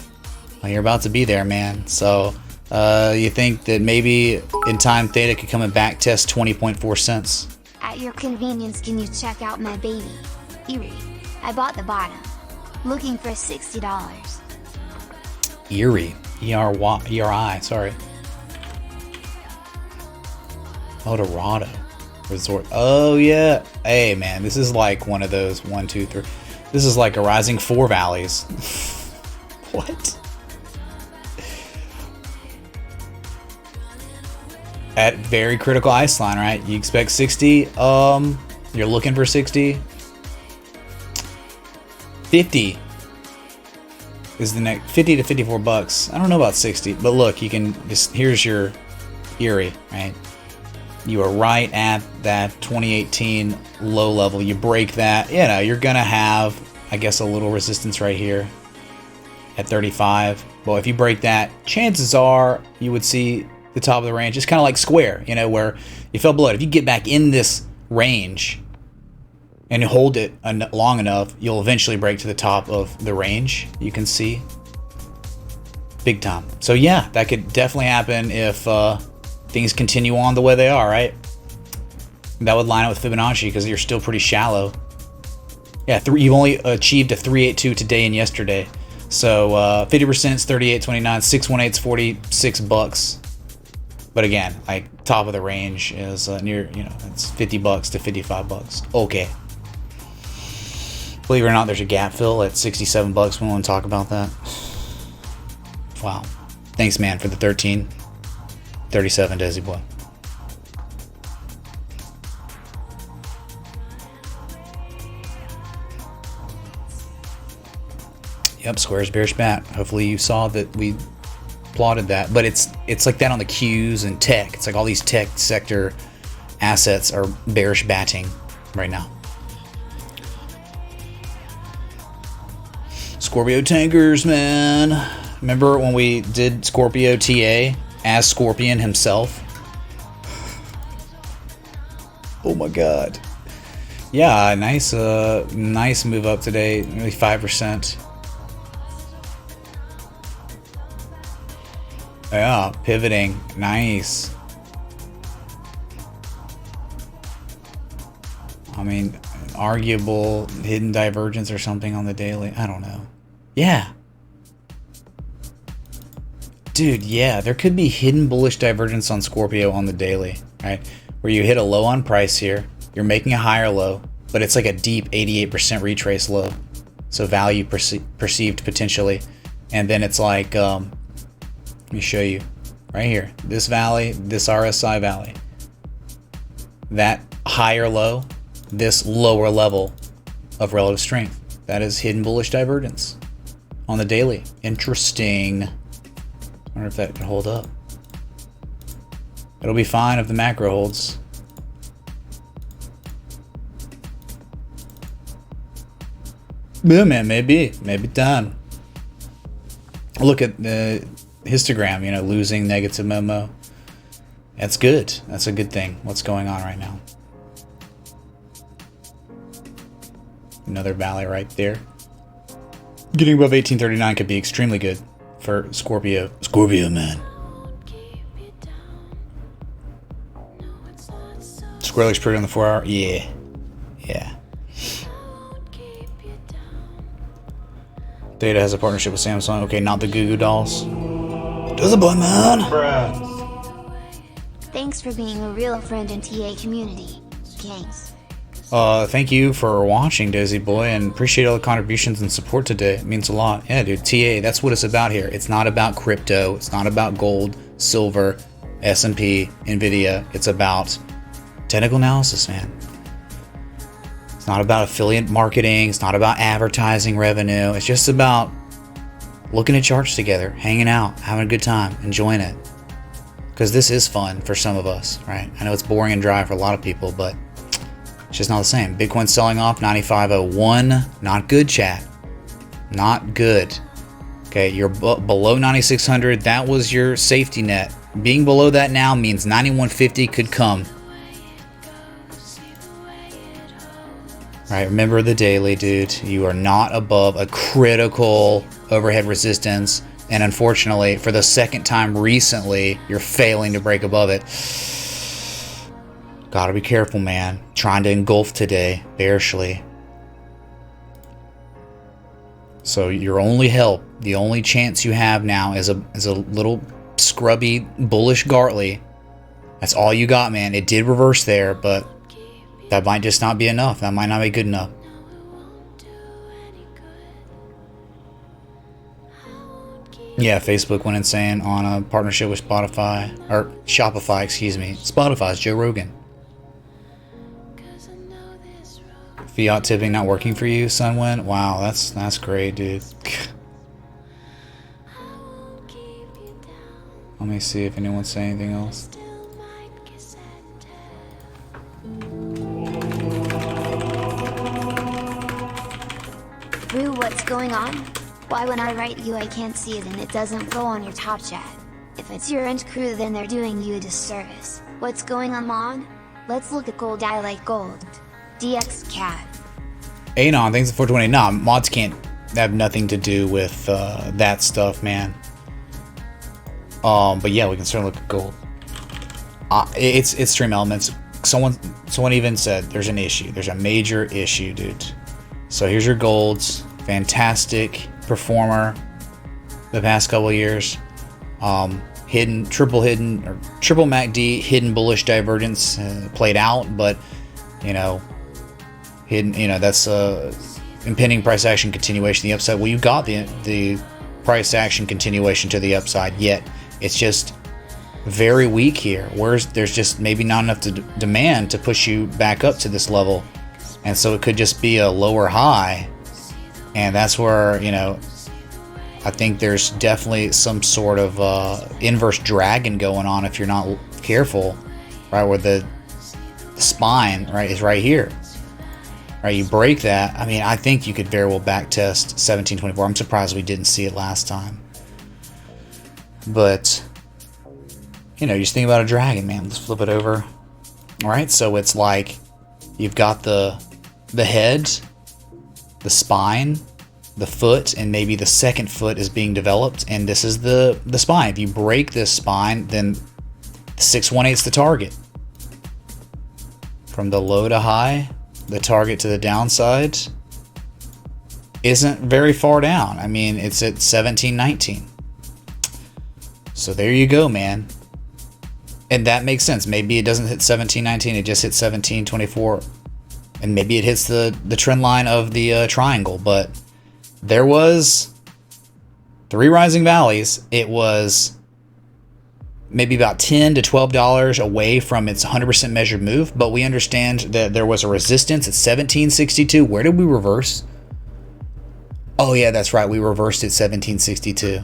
Well, you're about to be there, man. So you think that maybe in time Theta could come and back test 20.4 cents. At your convenience, can you check out my baby, Erie? I bought the bottom. Looking for $60. Erie. E-R-I, sorry. Eldorado Resort. Oh, yeah. Hey, man, this is like one of those 1, 2, 3. This is like a rising 4 valleys. What? At very critical ice line, right? You expect 60. You're looking for 60. 50 is the next. 50 to 54 bucks. I don't know about 60, but look, you can just, here's your Erie, right? You are right at that 2018 low level. You break that, you know, you're gonna have, I guess, a little resistance right here at 35. Well, if you break that, chances are you would see the top of the range. It's kind of like Square, you know, where you fell below it. If you get back in this range and you hold it long enough, you'll eventually break to the top of the range. You can see big time. So yeah, that could definitely happen if things continue on the way they are, right? That would line up with Fibonacci because you're still pretty shallow. Yeah, you've only achieved a 382 today and yesterday. So 50% is 38.29, 618 is 46 bucks. But again, like top of the range is near, you know, it's $50 to $55. Okay. Believe it or not, there's a gap fill at $67. We want to talk about that. Wow. Thanks, man, for the 1337, Desi boy. Yep, Square's bearish bat. Hopefully you saw that we plotted that, but it's like that on the Qs and tech. It's like all these tech sector assets are bearish batting right now. Scorpio tankers, man. Remember when we did Scorpio TA as Scorpion himself? Oh my god. Yeah, nice nice move up today, nearly 5%. Yeah, pivoting. Nice. I mean, arguable hidden divergence or something on the daily. I don't know. Yeah. Dude, yeah, there could be hidden bullish divergence on Scorpio on the daily, right? Where you hit a low on price here, you're making a higher low, but it's like a deep 88% retrace low. So value perceived potentially. And then it's like, let me show you right here. This valley, this RSI valley. That higher low, this lower level of relative strength. That is hidden bullish divergence on the daily. Interesting. I wonder if that can hold up. It'll be fine if the macro holds. Yeah, man, maybe done. Look at the histogram, you know, losing negative memo. That's good. That's a good thing. What's going on right now? Another valley right there. Getting above 1839 could be extremely good for Scorpio. Scorpio, man. Square looks pretty on the 4 hour. Yeah. Yeah. Data has a partnership with Samsung. Okay, not the Goo Goo Dolls. Does it, boy, man? Bruh. Thanks for being a real friend in TA community. Gangs. Thank you for watching, Dozy Boy, and appreciate all the contributions and support today. It means a lot. Yeah, dude, TA, that's what it's about here. It's not about crypto. It's not about gold, silver, S&P, Nvidia. It's about technical analysis, man. It's not about affiliate marketing. It's not about advertising revenue. It's just about looking at charts together, hanging out, having a good time, enjoying it. Because this is fun for some of us, right? I know it's boring and dry for a lot of people, but it's just not the same. Bitcoin selling off 95.01. Not good, chat. Not good. Okay, you're below 9,600. That was your safety net. Being below that now means 9150 could come. Right, remember the daily, dude. You are not above a critical overhead resistance. And unfortunately, for the second time recently, you're failing to break above it. Gotta be careful, man. Trying to engulf today, bearishly. So your only help, the only chance you have now is a little scrubby, bullish Gartley. That's all you got, man. It did reverse there, but that might just not be enough. That might not be good enough. Yeah, Facebook went insane on a partnership with Spotify, or Shopify, excuse me. Spotify's Joe Rogan. Fiat tipping not working for you, Sunwind? Wow, that's great, dude. Let me see if anyone's saying anything else. Rue, what's going on? Why when I write you I can't see it and it doesn't go on your top chat? If it's your end crew then they're doing you a disservice. What's going on, Mon? Let's look at gold. I like gold. DX Cat. Anon, thanks for 420. Nah, mods can't have nothing to do with that stuff, man. But yeah, we can certainly look at gold. It's stream elements. Someone even said there's an issue. There's a major issue, dude. So here's your golds. Fantastic performer the past couple of years. hidden, triple MACD hidden bullish divergence played out, but you know, hidden, you know, that's impending price action continuation to the upside. Well, you got the price action continuation to the upside, yet it's just very weak here. Whereas there's just maybe not enough demand to push you back up to this level, and so it could just be a lower high, and that's where, you know, I think there's definitely some sort of inverse dragon going on if you're not careful, right? Where the spine, right, is right here. Right, you break that. I mean, I think you could very well back test 1724. I'm surprised we didn't see it last time. But, you know, you just think about a dragon, man. Let's flip it over. All right, so it's like you've got the head, the spine, the foot, and maybe the second foot is being developed, and this is the spine. If you break this spine, then 618 is the target. From the low to high, the target to the downside isn't very far down. I mean, it's at 1719. So there you go, man. And that makes sense. Maybe it doesn't hit 1719, it just hits 1724. And maybe it hits the trend line of the triangle. But there was 3 rising valleys. It was maybe about $10 to $12 away from its 100% measured move, but we understand that there was a resistance at 1762. Where did we reverse? Oh yeah, that's right, we reversed at 1762.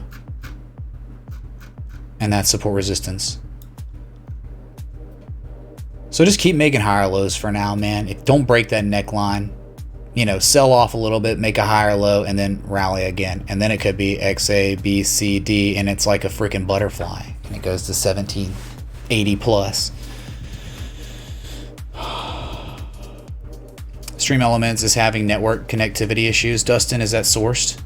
And that's support resistance. So just keep making higher lows for now, man. Don't break that neckline. You know, sell off a little bit, make a higher low, and then rally again. And then it could be X, A, B, C, D, and it's like a freaking butterfly. And it goes to 1780 plus. Stream Elements is having network connectivity issues. Dustin, is that sourced?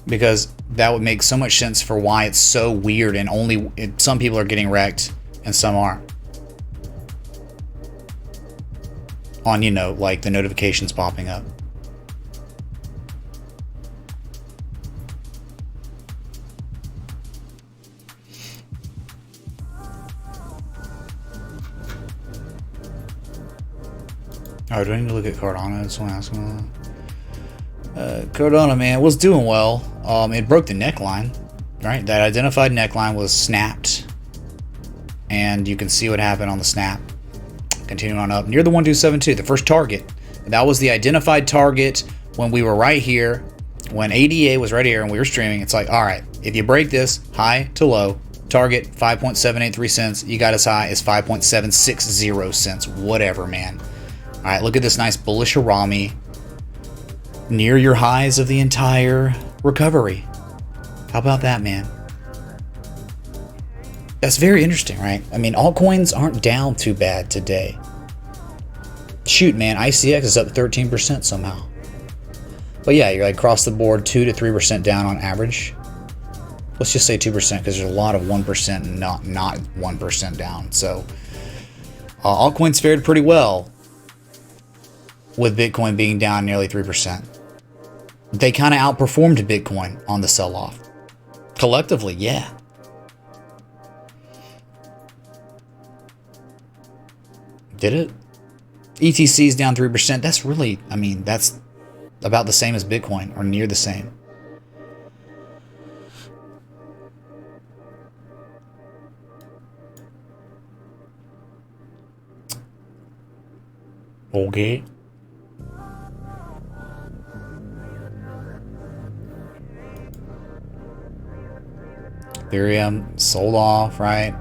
Because that would make so much sense for why it's so weird and some people are getting wrecked and some aren't. On, you know, like the notifications popping up. Oh, do I need to look at Cardano? I just want to ask him. Cardano, man, was doing well. It broke the neckline, right? That identified neckline was snapped, and you can see what happened on the snap. Continuing on up near the 1272, the first target. That was the identified target when we were right here, when ADA was right here and we were streaming. It's like, all right, if you break this high to low, target 5.783 cents, you got as high as 5.760 cents, whatever, man. All right, look at this nice bullish Harami near your highs of the entire recovery. How about that, man? That's very interesting, right? I mean, altcoins aren't down too bad today. Shoot, man, ICX is up 13% somehow. But yeah, you're like across the board 2 to 3% down on average. Let's just say 2% because there's a lot of 1% and not 1% down. So altcoins fared pretty well, with Bitcoin being down nearly 3%. They kind of outperformed Bitcoin on the sell-off. Collectively, yeah. Did it? ETC is down 3%. That's really, I mean, that's about the same as Bitcoin, or near the same. Okay. Ethereum sold off, right?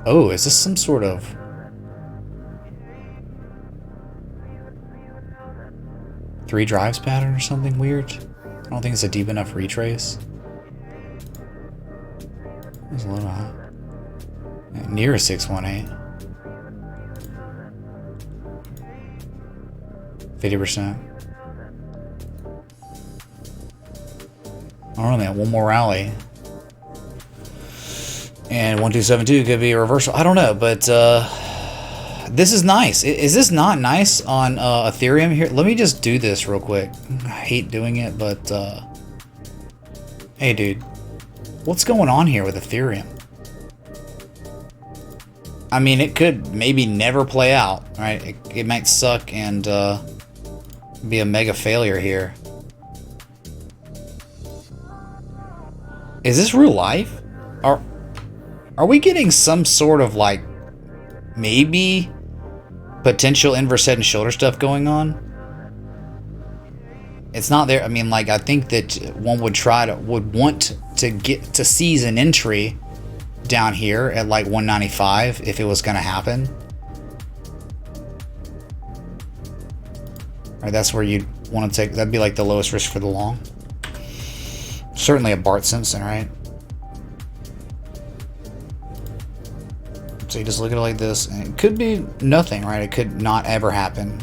Oh, is this some sort of three drives pattern or something weird? I don't think it's a deep enough retrace. It's a little high. Near a 618. 50%. I don't know, man. One more rally. And 1272 could be a reversal. I don't know, but this is nice. Is this not nice on Ethereum here? Let me just do this real quick. I hate doing it, but Hey, dude. What's going on here with Ethereum? I mean, it could maybe never play out, right? It might suck and be a mega failure here. Is this real life? Are we getting some sort of like maybe potential inverse head and shoulder stuff going on? It's not there. I mean, like, I think that one would want to get to seize an entry down here at like 195 if it was going to happen. Right, that's where you'd want to take. That'd be like the lowest risk for the long. Certainly a Bart Simpson, right? So you just look at it like this, and it could be nothing, right? It could not ever happen.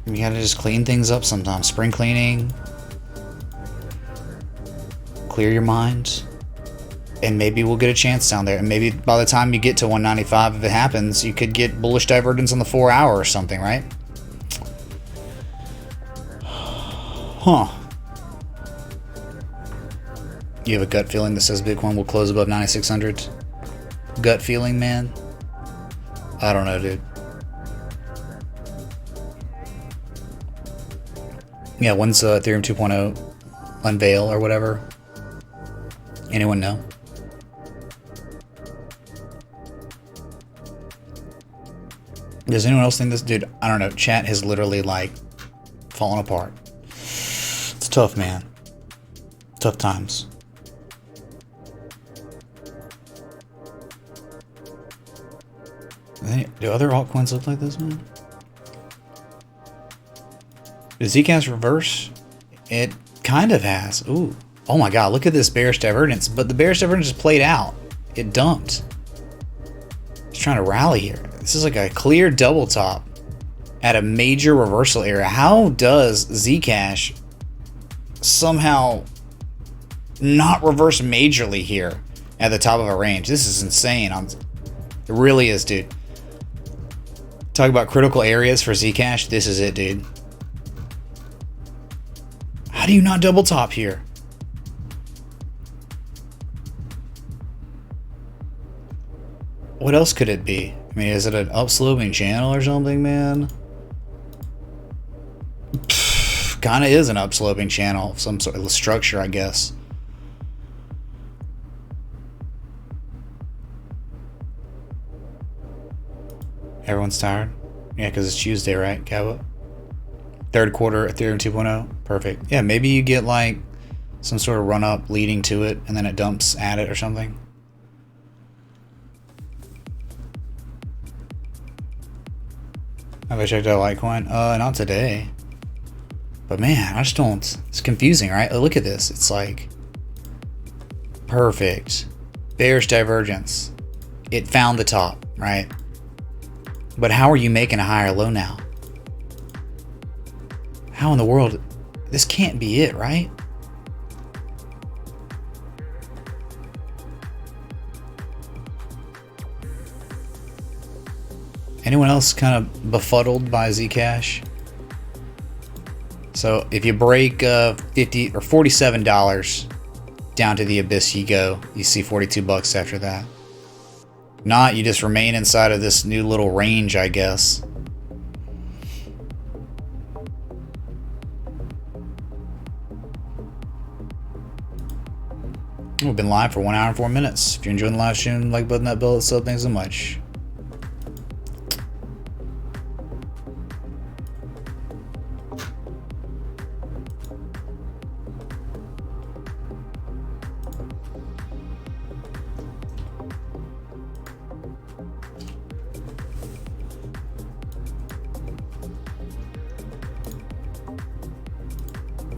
You gotta just clean things up sometimes. Spring cleaning. Clear your mind. And maybe we'll get a chance down there. And maybe by the time you get to 195, if it happens, you could get bullish divergence on the 4 hour or something, right? Huh. You have a gut feeling that says Bitcoin will close above 9,600? Gut feeling, man? I don't know, dude. Yeah, when's Ethereum 2.0 unveil or whatever? Anyone know? Does anyone else think this? Dude, I don't know. Chat has literally, like, fallen apart. It's tough, man. Tough times. Do other altcoins look like this, man? Does Zcash reverse? It kind of has. Ooh. Oh my god, look at this bearish divergence. But the bearish divergence played out. It dumped. It's trying to rally here. This is like a clear double top at a major reversal area. How does Zcash somehow not reverse majorly here at the top of a range? This is insane. It really is, dude. Talk about critical areas for Zcash. This is it, dude. How do you not double top here? What else could it be? I mean, is it an upsloping channel or something, man? Kind of is an upsloping channel, some sort of structure, I guess. Everyone's tired? Yeah, because it's Tuesday, right, Cabo? Third quarter Ethereum 2.0. Perfect. Yeah, maybe you get like some sort of run up leading to it and then it dumps at it or something. Have I checked out Litecoin? Not today. But man, I just don't. It's confusing, right? Look at this. It's like perfect. Bearish divergence. It found the top, right? But how are you making a higher low now? How in the world? This can't be it, right? Anyone else kind of befuddled by Zcash? So if you break $50 or $47 down to the abyss you go, you see 42 bucks after that. Not, you just remain inside of this new little range, I guess. We've been live for 1 hour and 4 minutes. If you're enjoying the live stream, like button, that bell, sub, thanks so much.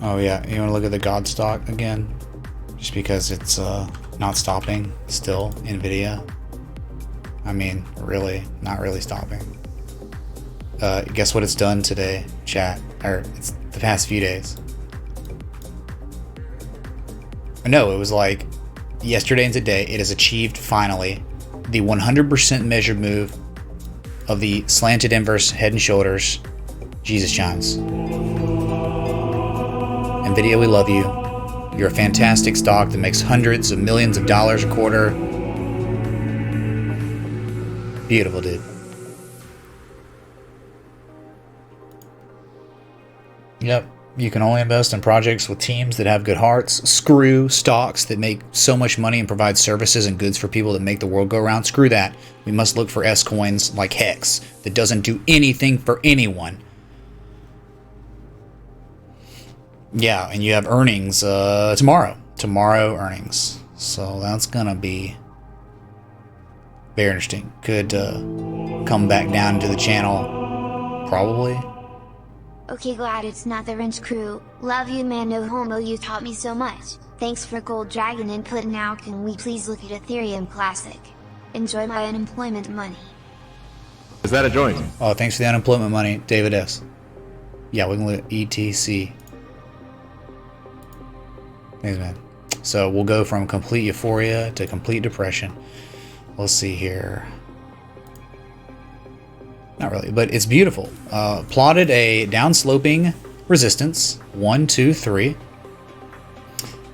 Oh yeah, you want to look at the God stock again? Just because it's not stopping still, NVIDIA. I mean, really, not really stopping. Guess what it's done today, chat? Or it's the past few days. No, it was like yesterday and today. It has achieved finally the 100% measured move of the slanted inverse head and shoulders Jesus Johns. NVIDIA, we love you. You're a fantastic stock that makes hundreds of millions of dollars a quarter. Beautiful, dude. Yep. You can only invest in projects with teams that have good hearts. Screw stocks that make so much money and provide services and goods for people that make the world go round. Screw that. We must look for S coins like Hex that doesn't do anything for anyone. Yeah, and you have earnings tomorrow. Tomorrow earnings. So that's gonna be very interesting. Could come back down to the channel, probably. Okay, glad it's not the wrench crew. Love you, man, no homo, you taught me so much. Thanks for Gold Dragon input. Now can we please look at Ethereum Classic? Enjoy my unemployment money. Is that a joint? Oh, thanks for the unemployment money, David S. Yeah, we can look at ETC. Thanks, man. So we'll go from complete euphoria to complete depression. Let's see here. Not really, but it's beautiful. Plotted a downsloping resistance. 1, 2, 3.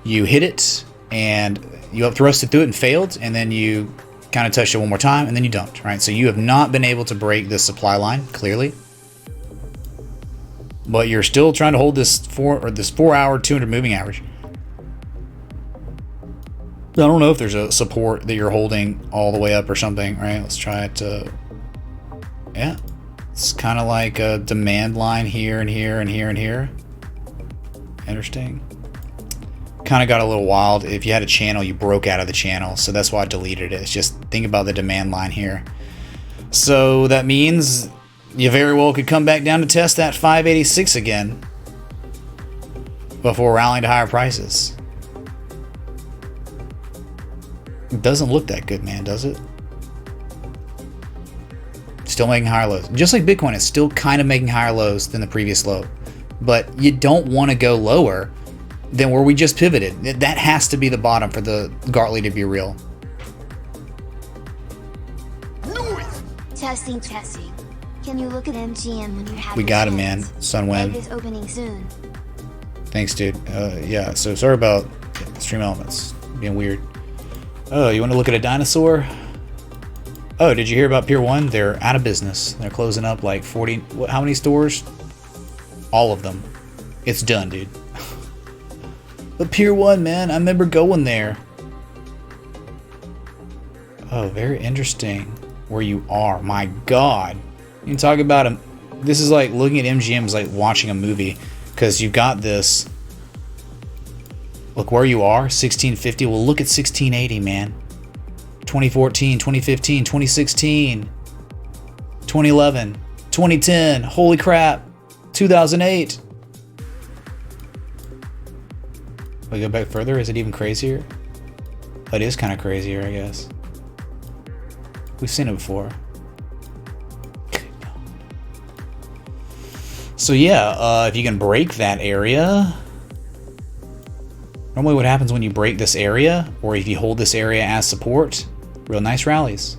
You hit it, and you upthrusted through it and failed, and then you kind of touched it one more time, and then you dumped, right? So you have not been able to break this supply line, clearly. But you're still trying to hold this 4-hour 200 moving average. I don't know if there's a support that you're holding all the way up or something, right? Let's try it. Yeah, it's kind of like a demand line here and here and here and here. Interesting. Kind of got a little wild. If you had a channel, you broke out of the channel, so that's why I deleted it. It's just think about the demand line here. So that means you very well could come back down to test that 586 again before rallying to higher prices. It doesn't look that good, man, does it? Still making higher lows. Just like Bitcoin, it's still kind of making higher lows than the previous low. But you don't want to go lower than where we just pivoted. That has to be the bottom for the Gartley to be real. Testing. Can you look at MGM when you have We got him, man. Sunwind. Live is opening soon. Thanks, dude. Yeah, so sorry about stream elements being weird. Oh, you want to look at a dinosaur? Oh, did you hear about Pier 1? They're out of business. They're closing up like 40... How many stores? All of them. It's done, dude. But Pier 1, man, I remember going there. Oh, very interesting where you are. My God. You can talk about them. This is like looking at MGM is like watching a movie because you've got this. Look where you are, 1650. Well, look at 1680, man. 2014, 2015, 2016, 2011, 2010. Holy crap. 2008. We go back further. Is it even crazier? It is kind of crazier, I guess. We've seen it before. So yeah, if you can break that area. Normally what happens when you break this area, or if you hold this area as support, real nice rallies.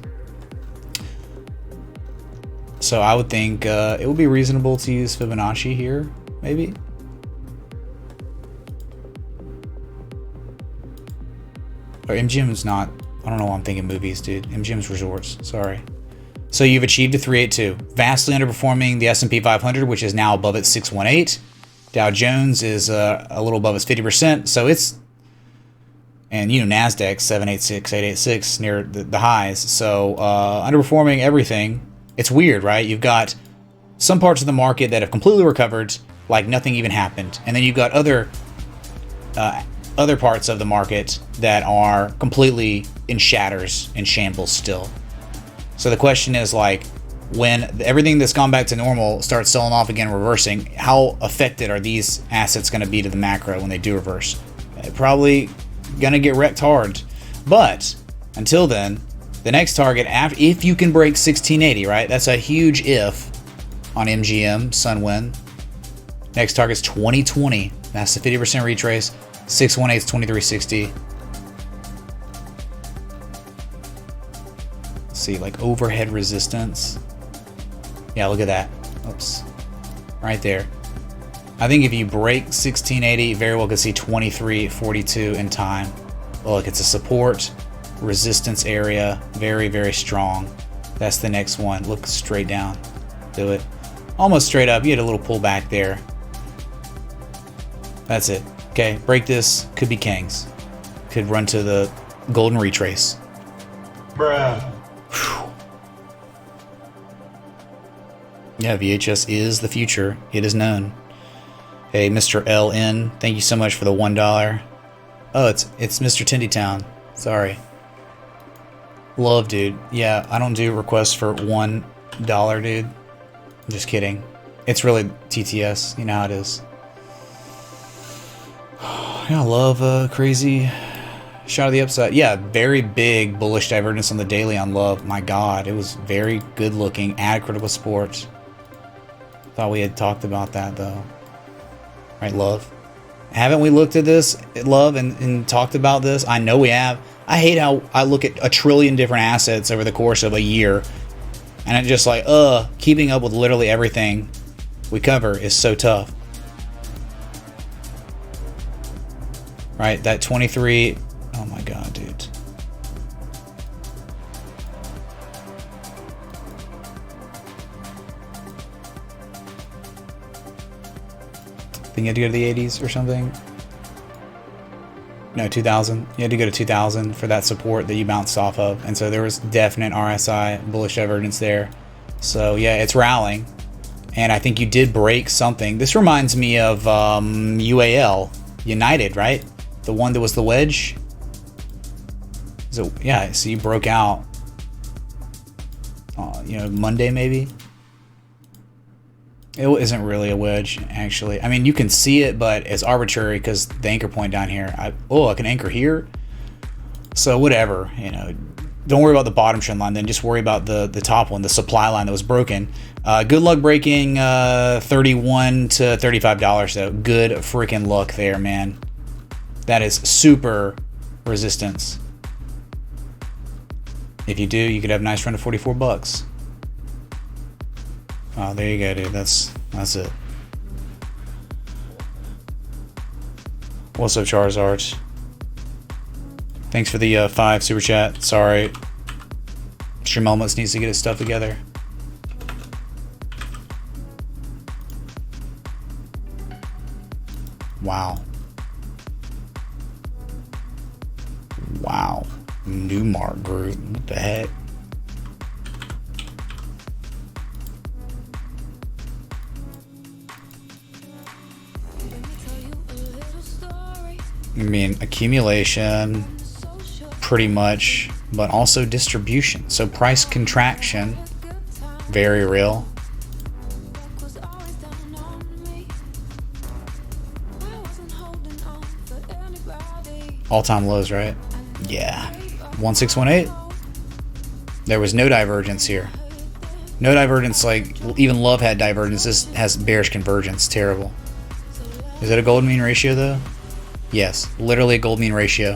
So I would think it would be reasonable to use Fibonacci here, maybe. Or MGM's not, I don't know why I'm thinking movies, dude. MGM's resorts, sorry. So you've achieved a 382, vastly underperforming the S&P 500, which is now above its 618. Dow Jones is a little above its 50%, so it's, and you know, NASDAQ 786, 886 near the highs, so underperforming everything. It's weird, right? You've got some parts of the market that have completely recovered, like nothing even happened, and then you've got other parts of the market that are completely in shatters and shambles still. So the question is, like, when everything that's gone back to normal starts selling off again, reversing, how affected are these assets going to be to the macro when they do reverse? Probably going to get wrecked hard. But until then, the next target, if you can break 1680, right? That's a huge if on MGM, Sunwind. Next target's 2020. That's the 50% retrace. 618 is 2360. See, like overhead resistance. Yeah, look at that. Oops. right there. I think if you break 1680, very well could see 2342 in time. Look, it's a support, resistance area, very, very strong. That's the next one. Look straight down. Do it. Almost straight up. You had a little pullback there. That's it. Okay, break this. Could be kings. Could run to the golden retrace. Bruh. Whew. Yeah, VHS is the future. It is known. Hey, Mr. LN, thank you so much for the $1. Oh, it's Mr. Tindytown. Sorry. Love, dude. Yeah, I don't do requests for $1, dude. Just kidding. It's really TTS. You know how it is. Yeah, I love crazy shot of the upside. Yeah, very big bullish divergence on the daily on love. My God, it was very good looking at critical sports. Thought we had talked about that though. Right, love? Haven't we looked at this, love, and talked about this? I know we have. I hate how I look at a trillion different assets over the course of a year, and it's just like, keeping up with literally everything we cover is so tough. Right, that 23, oh my God, dude. I think you had to go to the 80s or something. No, 2000. You had to go to 2000 for that support that you bounced off of. And so there was definite RSI bullish divergence there. So yeah, it's rallying. And I think you did break something. This reminds me of UAL, United, right? The one that was the wedge. So yeah, so you broke out, you know, Monday maybe. It isn't really a wedge, actually. I mean, you can see it, but it's arbitrary because the anchor point down here. I can anchor here. So whatever, you know. Don't worry about the bottom trend line. Then just worry about the top one, the supply line that was broken. Good luck breaking $31 to $35 though. Good freaking luck there, man. That is super resistance. If you do, you could have a nice run to 44 bucks. Oh, there you go, dude. That's it. What's up, Charizard? Thanks for the 5 super chat. Sorry. Stream Moments needs to get his stuff together. Wow. Wow. Newmark Group. What the heck? I mean, accumulation, pretty much, but also distribution. So price contraction, very real. All-time lows, right? Yeah. 1618. There was no divergence here. No divergence, like even love had divergence. This has bearish convergence. Terrible. Is it a golden mean ratio though? Yes, literally a gold mean ratio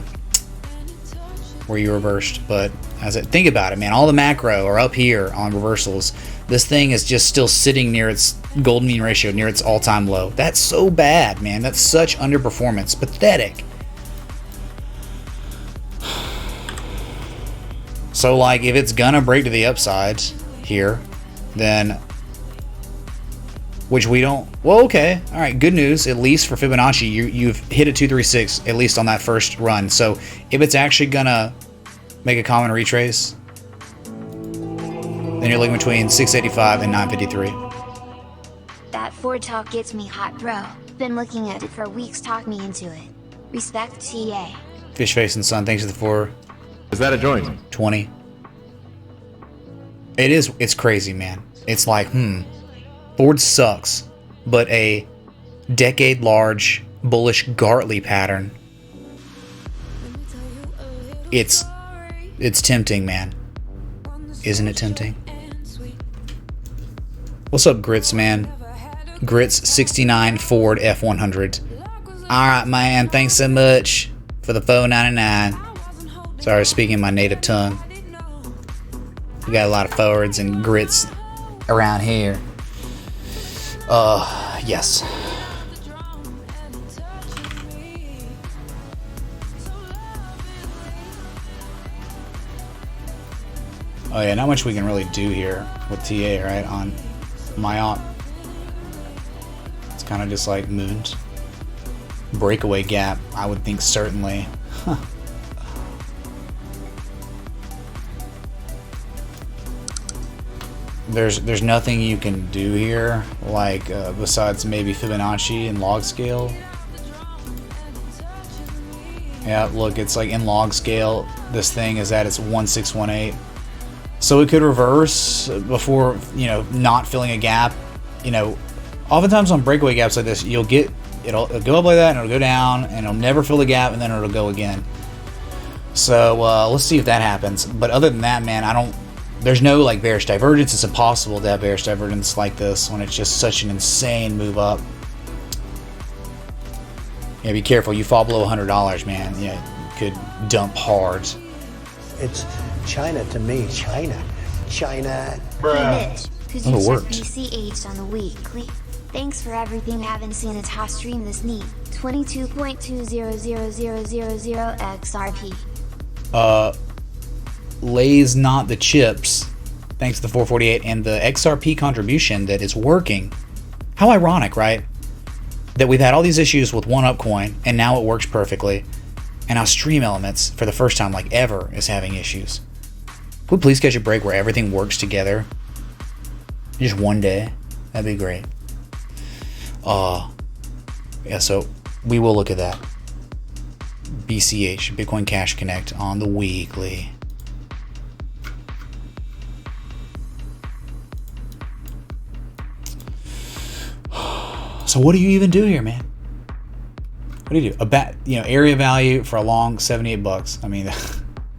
where you reversed. But as I think about it, man, all the macro are up here on reversals. This thing is just still sitting near its gold mean ratio, near its all-time low. That's so bad, man. That's such underperformance. Pathetic. So, like, if it's gonna break to the upside here, then... Which we don't... Well, okay. All right, good news. At least for Fibonacci, you've hit a 236, at least on that first run. So if it's actually going to make a common retrace, then you're looking between 685 and 953. That Ford talk gets me hot, bro. Been looking at it for weeks, talk me into it. Respect, TA. Fish Face and Sun, thanks for the 4. Is that a joint? 20. It's crazy, man. It's like, Ford sucks, but a decade-large bullish Gartley pattern. It's tempting, man. Isn't it tempting? What's up, Grits, man? Grits 69 Ford F100. Alright, man. Thanks so much for the $4.99. Sorry, speaking my native tongue. We got a lot of Fords and Grits around here. Yes. Oh yeah, not much we can really do here with TA, right, on my op. It's kind of just like moons. Breakaway gap, I would think certainly. Huh. There's nothing you can do here, like besides maybe Fibonacci and log scale. Yeah, look, it's like in log scale, this thing is at its 1618. So it could reverse before, you know, not filling a gap. You know, oftentimes on breakaway gaps like this, you'll get, it'll go up like that and it'll go down and it'll never fill the gap and then it'll go again. So let's see if that happens. But other than that, man, there's no like bearish divergence. It's impossible to have bearish divergence like this when it's just such an insane move up. Yeah, be careful. You fall below $100, man. Yeah, you could dump hard. It's China to me. China. Hey Mitch, could Oh, you it check worked. BCH on the weekly? Thanks for everything. Haven't seen a TOS stream this neat. 22.200000 XRP. Lays not the chips, thanks to the 448 and the XRP contribution that is working. How ironic, right? That we've had all these issues with one up coin and now it works perfectly. And now Stream Elements, for the first time like ever, is having issues. Could we please catch a break where everything works together? Just one day. That'd be great. Yeah, so we will look at that. BCH, Bitcoin Cash Connect, on the weekly. So what do you even do here, man? What do you do? Area value for a long, 78 bucks. I mean,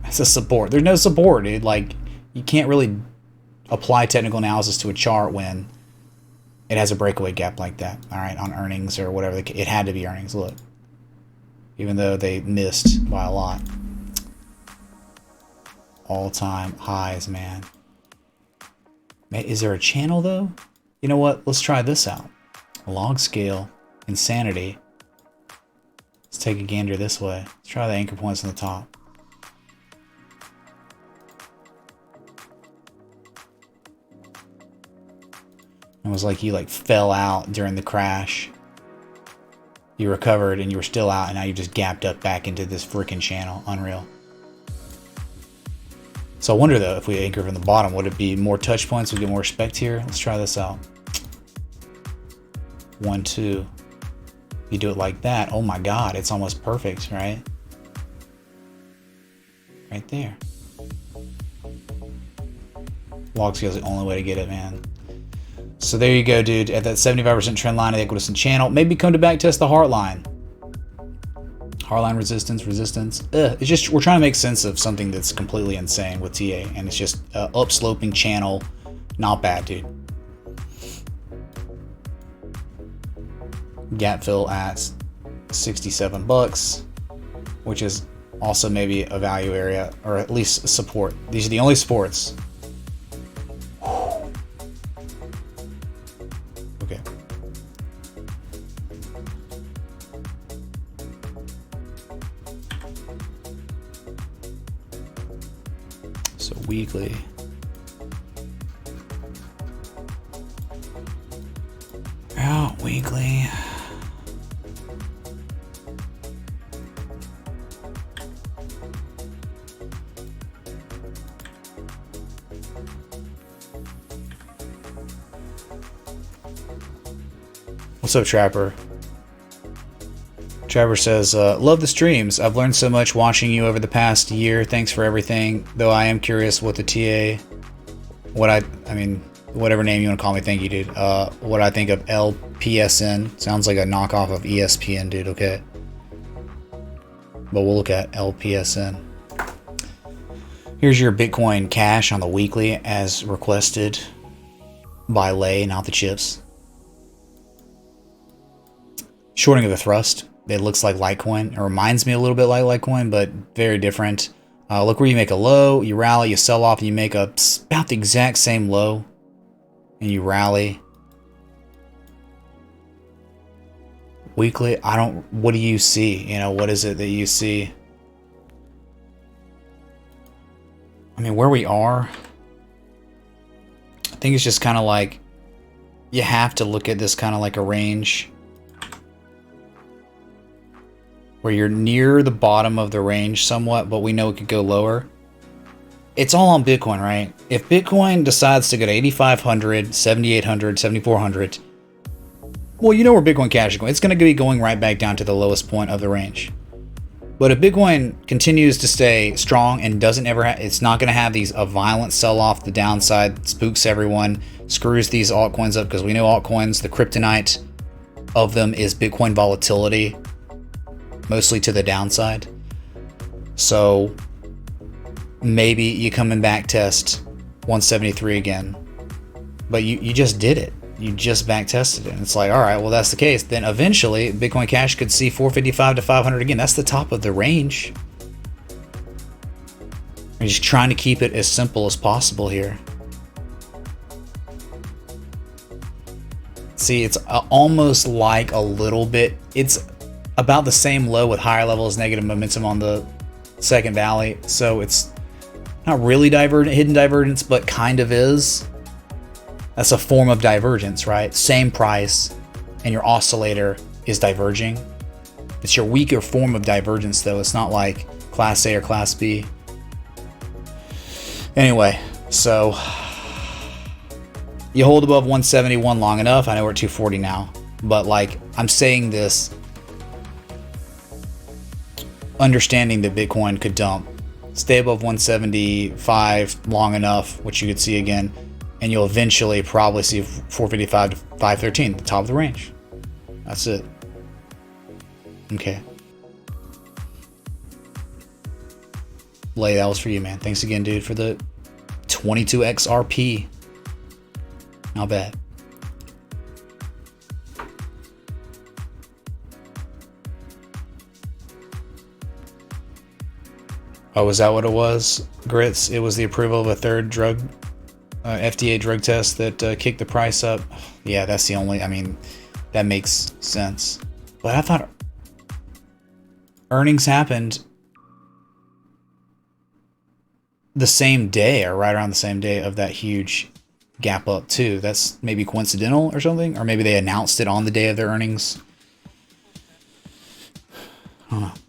that's a support. There's no support, dude. Like, you can't really apply technical analysis to a chart when it has a breakaway gap like that. All right, on earnings or whatever. It had to be earnings. Look, even though they missed by a lot. All-time highs, man. Is there a channel though? You know what? Let's try this out. Log scale, insanity. Let's take a gander this way. Let's try the anchor points on the top. It was like you like fell out during the crash. You recovered and you were still out and now you just gapped up back into this freaking channel. Unreal. So I wonder though, if we anchor from the bottom, would it be more touch points? We get more respect here? Let's try this out. 1, 2. You do it like that. Oh my God, it's almost perfect, right? Right there. Log scale is the only way to get it, man. So there you go, dude. At that 75% trend line of the equidistant channel, maybe come to back test the heart line. Heart line resistance. It's just, we're trying to make sense of something that's completely insane with TA, and it's just upsloping channel. Not bad, dude. Gap fill at 67 bucks, which is also maybe a value area, or at least support. These are the only supports. Okay. So weekly. Out weekly. What's up, Trapper? Trapper says, love the streams. I've learned so much watching you over the past year. Thanks for everything. Though I am curious what the TA, whatever name you want to call me, thank you, dude. What I think of LPSN. Sounds like a knockoff of ESPN, dude, okay? But we'll look at LPSN. Here's your Bitcoin Cash on the weekly as requested by Lay, not the chips. Shorting of the thrust. It looks like Litecoin. It reminds me a little bit like Litecoin, but very different. Look where you make a low, you rally, you sell off, and you make about the exact same low. And you rally. Weekly, I don't, what do you see? You know, what is it that you see? I mean, where we are, I think it's just kind of like, you have to look at this kind of like a range where you're near the bottom of the range somewhat, but we know it could go lower. It's all on Bitcoin, right? If Bitcoin decides to go to 8,500, 7,800, 7,400, well, you know where Bitcoin Cash is going. It's going to be going right back down to the lowest point of the range. But if Bitcoin continues to stay strong and doesn't ever, it's not going to have a violent sell-off, the downside, spooks everyone, screws these altcoins up, because we know altcoins, the kryptonite of them is Bitcoin volatility, mostly to the downside. So maybe you come and back test 173 again, but you just did it. You just back tested it. And it's like, all right, well, that's the case. Then eventually Bitcoin Cash could see 455 to 500 again. That's the top of the range. I'm just trying to keep it as simple as possible here. See, it's almost like a little bit, it's about the same low with higher levels, negative momentum on the second valley. So it's not really hidden divergence, but kind of is. That's a form of divergence, right? Same price, and your oscillator is diverging. It's your weaker form of divergence, though. It's not like Class A or Class B. Anyway, so you hold above 171 long enough. I know we're at 240 now, but like I'm saying this, understanding that Bitcoin could dump, stay above 175 long enough, which you could see again, and you'll eventually probably see 455 to 513, the top of the range. That's it. Okay. Lay, that was for you, man. Thanks again, dude, for the 22x RP. Not bad. Oh, is that what it was, Grits? It was the approval of a third drug, FDA drug test that kicked the price up. Yeah, that's the only, I mean, that makes sense. But I thought earnings happened the same day or right around the same day of that huge gap up too. That's maybe coincidental or something, or maybe they announced it on the day of their earnings. I don't know. Oh.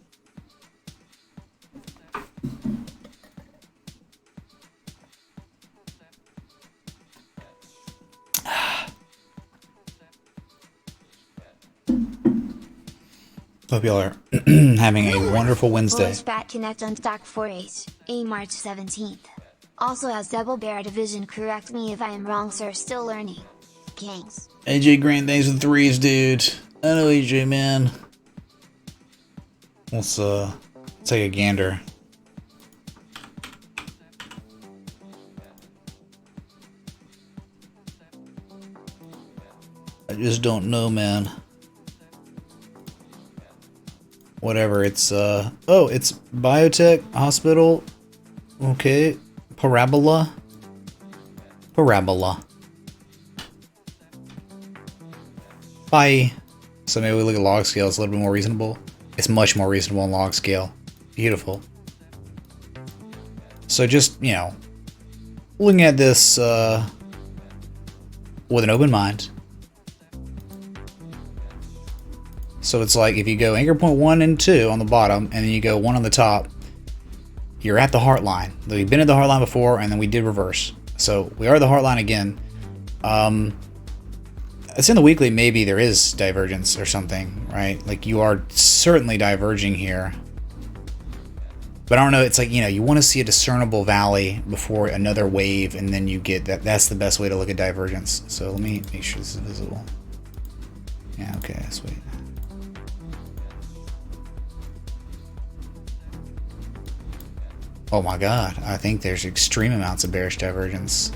Hope y'all are having a wonderful Wednesday. Spat Connect on Stock 4H, a March 17th. Also has double bear division. Correct me if I am wrong, sir. Still learning. Kings. AJ Green, thanks for the threes, dude. I know AJ, man. Let's take a gander. I just don't know, man. Whatever, it's oh, it's biotech hospital. Okay, parabola. Bye. So maybe we look at log scale. It's a little bit more reasonable. It's much more reasonable in log scale. Beautiful. So just, you know, looking at this with an open mind. So it's like if you go anchor point 1 and 2 on the bottom, and then you go 1 on the top, you're at the heart line. We've been at the heart line before, and then we did reverse. So we are at the heart line again. It's in the weekly, maybe there is divergence or something, right? Like you are certainly diverging here. But I don't know, it's like, you know, you want to see a discernible valley before another wave, and then you get that. That's the best way to look at divergence. So let me make sure this is visible. Yeah, okay, sweet. Oh my god, I think there's extreme amounts of bearish divergence.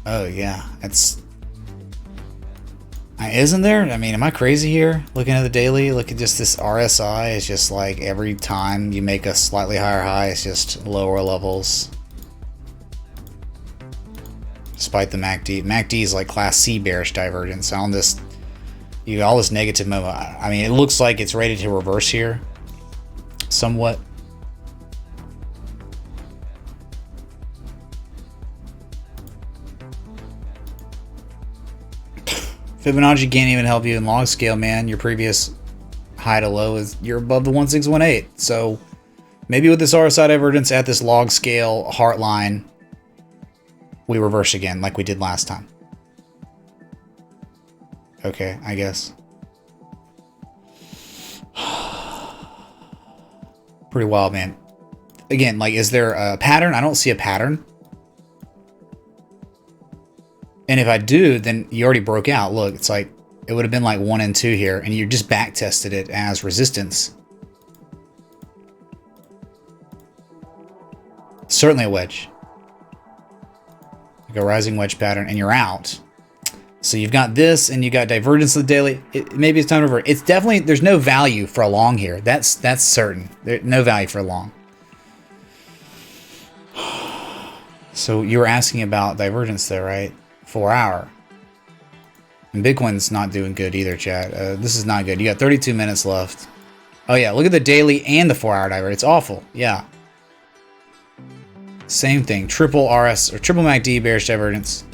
Oh yeah, it's... Isn't there? I mean, am I crazy here? Looking at the daily, look at just this RSI, it's just like every time you make a slightly higher high, it's just lower levels. Despite the MACD. MACD is like class C bearish divergence. On this, You got all this negative momentum. I mean, it looks like it's ready to reverse here, somewhat. Fibonacci can't even help you in log scale, man. Your previous high to low is you're above the 1618. So maybe with this RSI divergence at this log scale heart line, we reverse again like we did last time. Okay, I guess. Pretty wild, man. Again, like, is there a pattern? I don't see a pattern. And if I do, then you already broke out. Look, it's like, it would have been like 1 and 2 here, and you just back tested it as resistance. Certainly a wedge. Like a rising wedge pattern, and you're out. So you've got this, and you got divergence of the daily. Maybe it's time to revert. It's definitely, there's no value for a long here. That's certain. There's no value for a long. So you were asking about divergence there, right? 4 hour. And Bitcoin's not doing good either, chat. This is not good. You got 32 minutes left. Oh yeah, look at the daily and the 4 hour divergence. It's awful. Yeah. Same thing. Triple RS or triple MACD bearish divergence.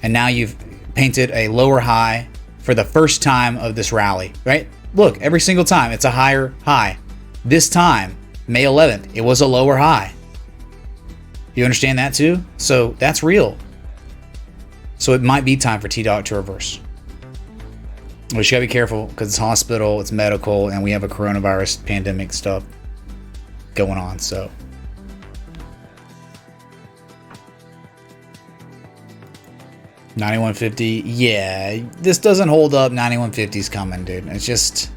And now you've painted a lower high for the first time of this rally, right? Look, every single time it's a higher high. This time, May 11th, it was a lower high. You understand that too? So that's real. So it might be time for T-Dot to reverse. We just gotta be careful because it's hospital, it's medical, and we have a coronavirus pandemic stuff going on, so. $91.50, yeah, this doesn't hold up. $91.50's coming, dude. It's just,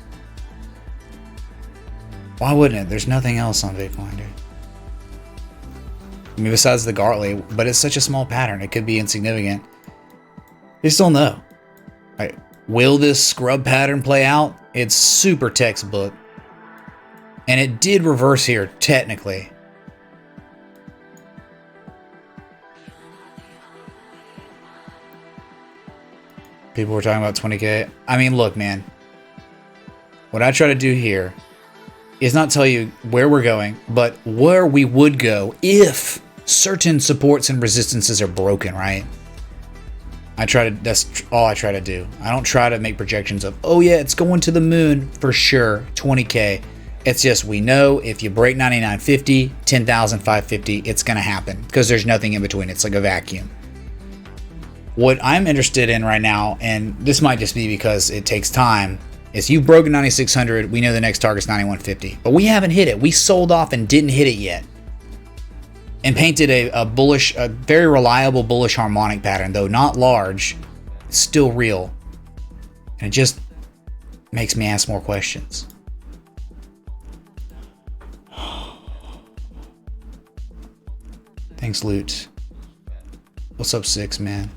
why wouldn't it? There's nothing else on Bitcoin, dude. I mean, besides the Gartley, but it's such a small pattern. It could be insignificant. You still know. Right. Will this scrub pattern play out? It's super textbook. And it did reverse here, technically. People were talking about 20K. I mean, look, man. What I try to do here is not tell you where we're going, but where we would go if certain supports and resistances are broken, right? That's all I try to do. I don't try to make projections of, oh yeah, it's going to the moon for sure, 20K. It's just, we know if you break 99.50, 10,550, it's going to happen because there's nothing in between. It's like a vacuum. What I'm interested in right now, and this might just be because it takes time, is you've broken 9,600. We know the next target's 91.50, but we haven't hit it. We sold off and didn't hit it yet. And painted a bullish, a very reliable bullish harmonic pattern, though not large, still real. And it just makes me ask more questions. Thanks, Loot. What's up, Six, man?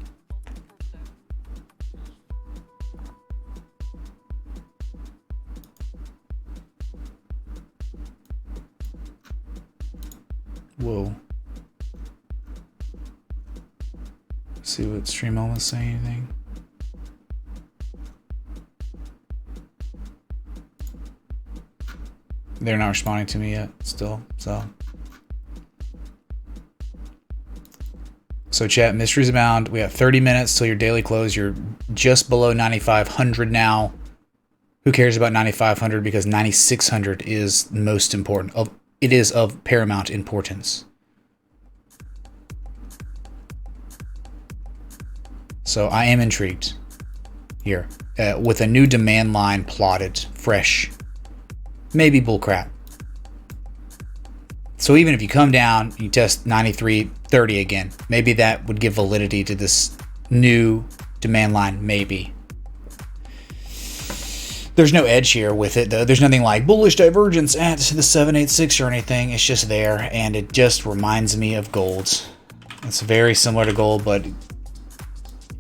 Whoa. See what Stream Elements say anything. They're not responding to me yet still, so chat, mysteries abound. We have 30 minutes till your daily close. You're just below 9,500 now. Who cares about 9,500? Because 9,600 is most important. It is of paramount importance. So I am intrigued here with a new demand line plotted, fresh, maybe bullcrap. So even if you come down, you test 93.30 again, maybe that would give validity to this new demand line, maybe. There's no edge here with it, though. There's nothing like bullish divergence at the 786 or anything. It's just there, and it just reminds me of gold. It's very similar to gold, but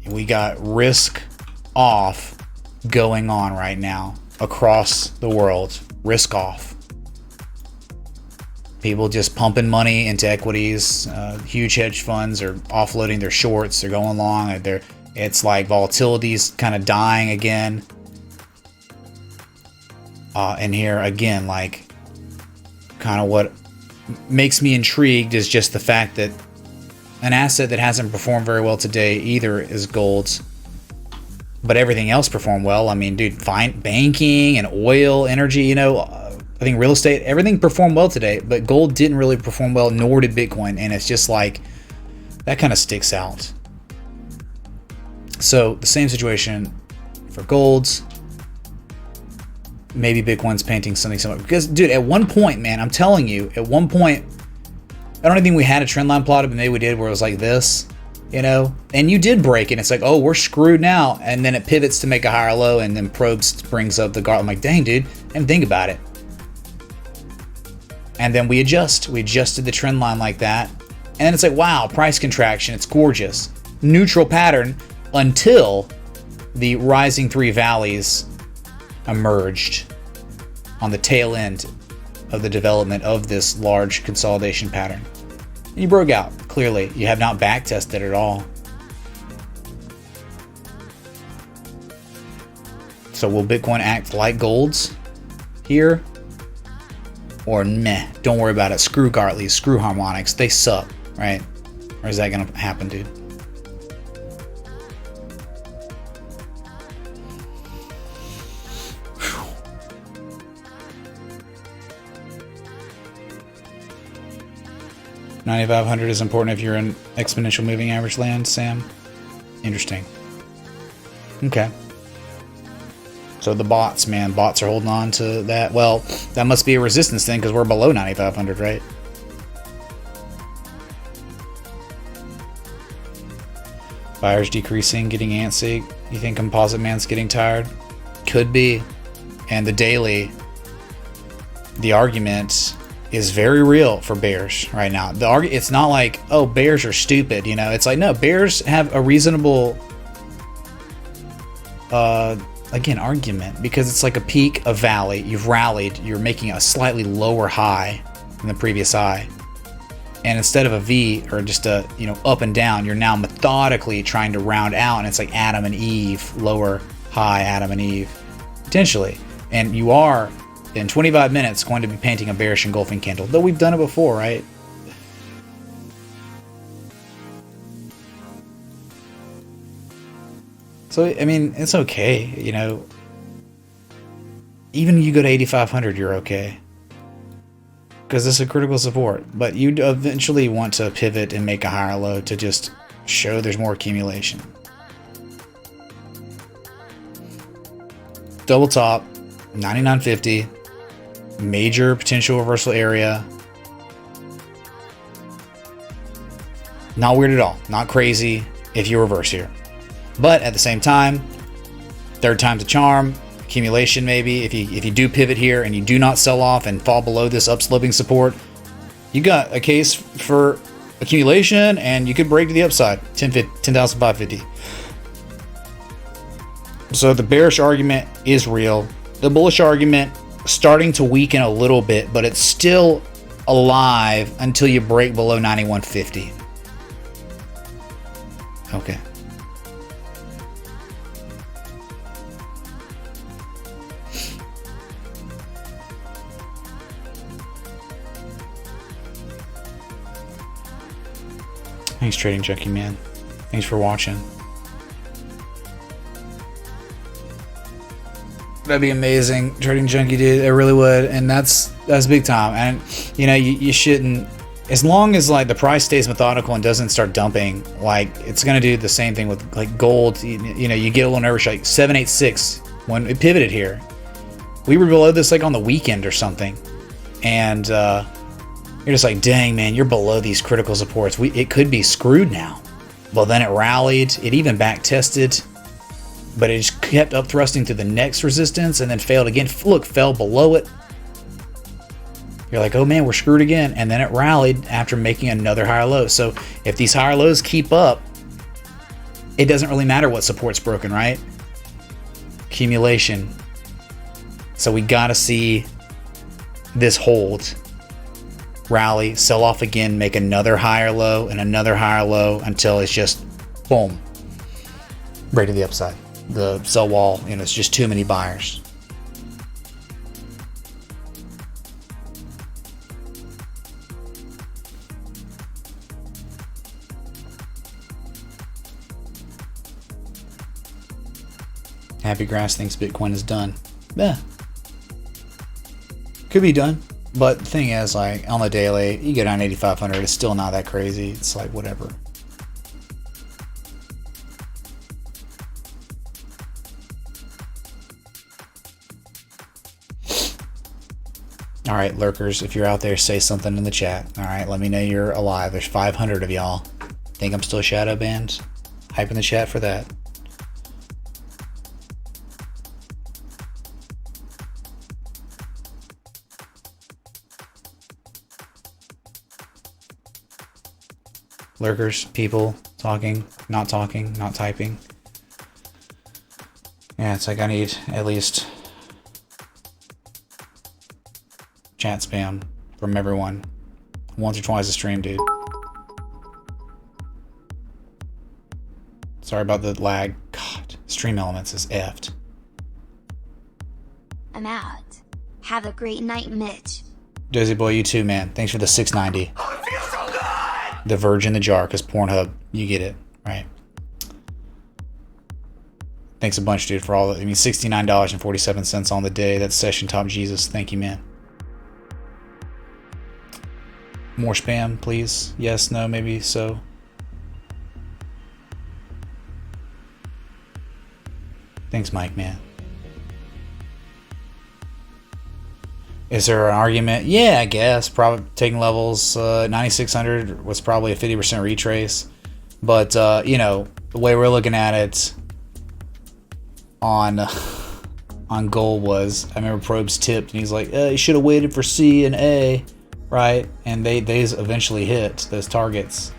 we got risk off going on right now across the world. Risk off. People just pumping money into equities. Huge hedge funds are offloading their shorts. They're going long. It's like volatility's kind of dying again. And here again, like, kind of what makes me intrigued is just the fact that an asset that hasn't performed very well today either is gold's, but everything else performed well. I mean, dude, fine, banking and oil, energy, you know, I think real estate, everything performed well today, but gold didn't really perform well, nor did Bitcoin. And it's just like, that kind of sticks out. So the same situation for golds. Maybe Bitcoin's painting something similar. Because, dude, at one point, man, I'm telling you, at one point, I don't even think we had a trend line plotted, but maybe we did, where it was like this, you know? And you did break, and it's like, oh, we're screwed now. And then it pivots to make a higher low, and then probes brings up the guard. I'm like, dang, dude, and think about it. And then we adjust. We adjusted the trend line like that. And then it's like, wow, price contraction. It's gorgeous. Neutral pattern until the rising three valleys emerged on the tail end of the development of this large consolidation pattern. And you broke out. Clearly, you have not back tested at all. So will Bitcoin act like golds here? Or meh, don't worry about it. Screw Gartleys, screw harmonics. They suck, right? Or is that going to happen, dude? $9,500 is important if you're in exponential moving average land, Sam. Interesting. Okay. So the bots, man, bots are holding on to that. Well, that must be a resistance thing because we're below 9,500, right? Buyers decreasing, getting antsy. You think Composite Man's getting tired? Could be. And the daily, the argument is very real for bears right now. It's not like, oh, bears are stupid, you know. It's like, no, bears have a reasonable again, argument, because it's like a peak, a valley, you've rallied, you're making a slightly lower high than the previous high. And instead of a V or just a, you know, up and down, you're now methodically trying to round out, and it's like Adam and Eve, lower high Adam and Eve, potentially. And you are, in 25 minutes, going to be painting a bearish engulfing candle, though we've done it before, right? So, I mean, it's okay, you know. Even if you go to 8,500, you're okay. Because it's a critical support. But you eventually want to pivot and make a higher low to just show there's more accumulation. Double top, 99.50. Major potential reversal area. Not weird at all. Not crazy if you reverse here. But at the same time, third time's a charm. Accumulation maybe. If you do pivot here and you do not sell off and fall below this upsloping support, you got a case for accumulation, and you could break to the upside. 10,550. So the bearish argument is real. The bullish argument starting to weaken a little bit, but it's still alive until you break below 91.50. Okay. Thanks, Trading Junkie, man. Thanks for watching. That'd be amazing, Trading Junkie, dude. It really would, and that's big time. And you know, you shouldn't, as long as like the price stays methodical and doesn't start dumping. Like, it's gonna do the same thing with like gold. You know, you get a little nervous, like 786 when it pivoted here. We were below this like on the weekend or something, and you're just like, dang, man, you're below these critical supports. It could be screwed now. Well, then it rallied. It even back tested, but it just kept up thrusting to the next resistance and then failed again. Look, fell below it. You're like, oh man, we're screwed again. And then it rallied after making another higher low. So if these higher lows keep up, it doesn't really matter what support's broken, right? Accumulation. So we got to see this hold. Rally, sell off again, make another higher low and another higher low until it's just boom. break to the upside. The sell wall, you know, it's just too many buyers. Happy Grass thinks Bitcoin is done. Yeah. Could be done. But the thing is, like, on the daily, you go down 8,500, it's still not that crazy. It's like, whatever. All right, lurkers, if you're out there, say something in the chat. All right, let me know you're alive. There's 500 of y'all. Think I'm still shadow banned? Hype in the chat for that. Lurkers, people, talking, not typing. Yeah, it's like I need at least chat spam from everyone. Once or twice a stream, dude. Sorry about the lag. God, Stream Elements is effed. I'm out. Have a great night, Mitch. Dozy boy, you too, man. Thanks for the 690. Oh, it feels so good! The Verge in the jar, because Pornhub, you get it, right? Thanks a bunch, dude, for all the, I mean, $69.47 on the day. That's Session Top Jesus. Thank you, man. More spam, please. Yes, no, maybe so. Thanks, Mike, man. Is there an argument? Yeah, I guess. Probably taking levels 9,600 was probably a 50% retrace. But, you know, the way we're looking at it on gold was, I remember Probes tipped and he's like, you should have waited for C and A, right? And they eventually hit those targets.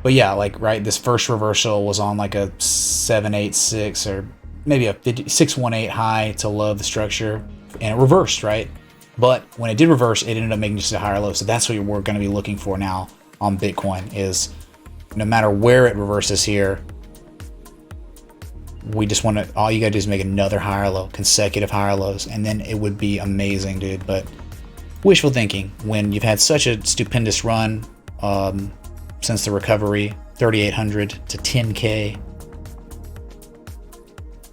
But yeah, like, right, this first reversal was on like a 786 or maybe a 618 high to low of the structure. And it reversed, right? But when it did reverse, it ended up making just a higher low. So that's what we're going to be looking for now on Bitcoin is no matter where it reverses here, we just want to, all you got to do is make another higher low, consecutive higher lows, and then it would be amazing, dude. But wishful thinking when you've had such a stupendous run since the recovery, 3,800 to 10K.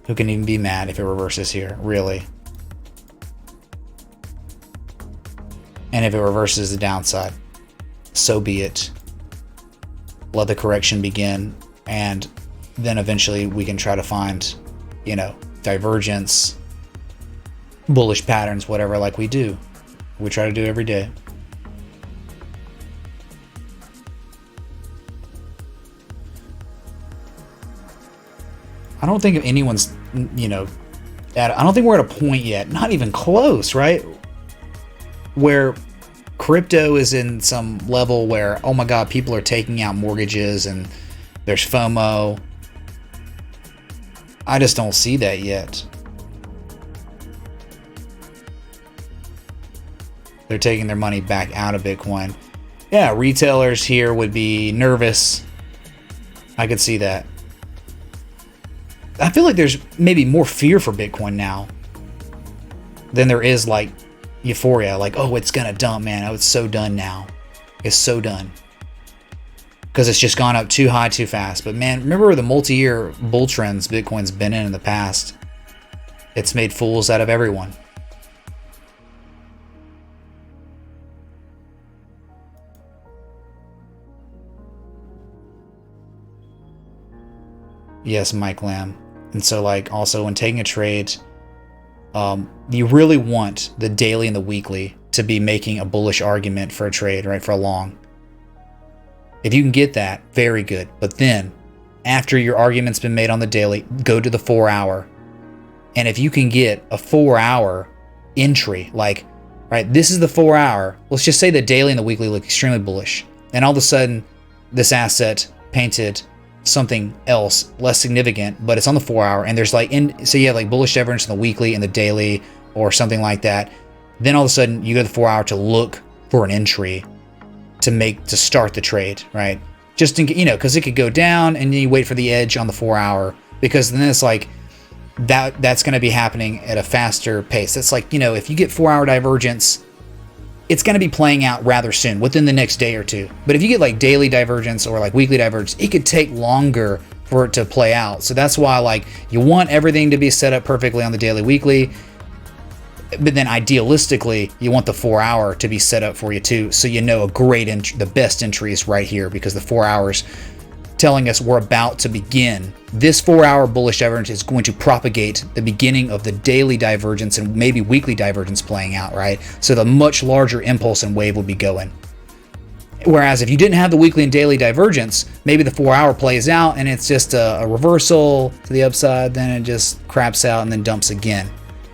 Who can even be mad if it reverses here, really? And if it reverses the downside, so be it. Let the correction begin, and then eventually we can try to find, you know, divergence, bullish patterns, whatever, like we do. We try to do every day. I don't think anyone's, you know, I don't think we're at a point yet, not even close, right? Where crypto is in some level where, oh my God, people are taking out mortgages and there's FOMO. I just don't see that yet. They're taking their money back out of Bitcoin. Yeah, retailers here would be nervous. I could see that. I feel like there's maybe more fear for Bitcoin now than there is like euphoria. Like, oh, it's gonna dump, man. Oh, it's so done now. It's so done. Because it's just gone up too high too fast. But man, remember the multi-year bull trends Bitcoin's been in the past? It's made fools out of everyone. Yes, Mike Lamb. And so, like, also when taking a trade, you really want the daily and the weekly to be making a bullish argument for a trade, right? For a long. If you can get that, very good. But then, after your argument's been made on the daily, go to the 4 hour. And if you can get a 4 hour entry, like, right, this is the 4 hour. Let's just say the daily and the weekly look extremely bullish. And all of a sudden, this asset painted something else less significant, but it's on the 4 hour, and there's like so you have like bullish divergence in the weekly and the daily or something like that. Then all of a sudden you go to the 4 hour to look for an entry to start the trade, right? just in, because it could go down and then you wait for the edge on the 4 hour, because then it's like that's going to be happening at a faster pace. It's like, if you get 4 hour divergence, it's going to be playing out rather soon, within the next day or two. But if you get like daily divergence or like weekly divergence, it could take longer for it to play out. So that's why like you want everything to be set up perfectly on the daily, weekly, but then idealistically you want the 4 hour to be set up for you too, so the best entry is right here, because the 4 hours telling us we're about to begin. This 4 hour bullish divergence is going to propagate the beginning of the daily divergence and maybe weekly divergence playing out, right? So the much larger impulse and wave will be going. Whereas if you didn't have the weekly and daily divergence, maybe the 4 hour plays out and it's just a reversal to the upside, then it just craps out and then dumps again.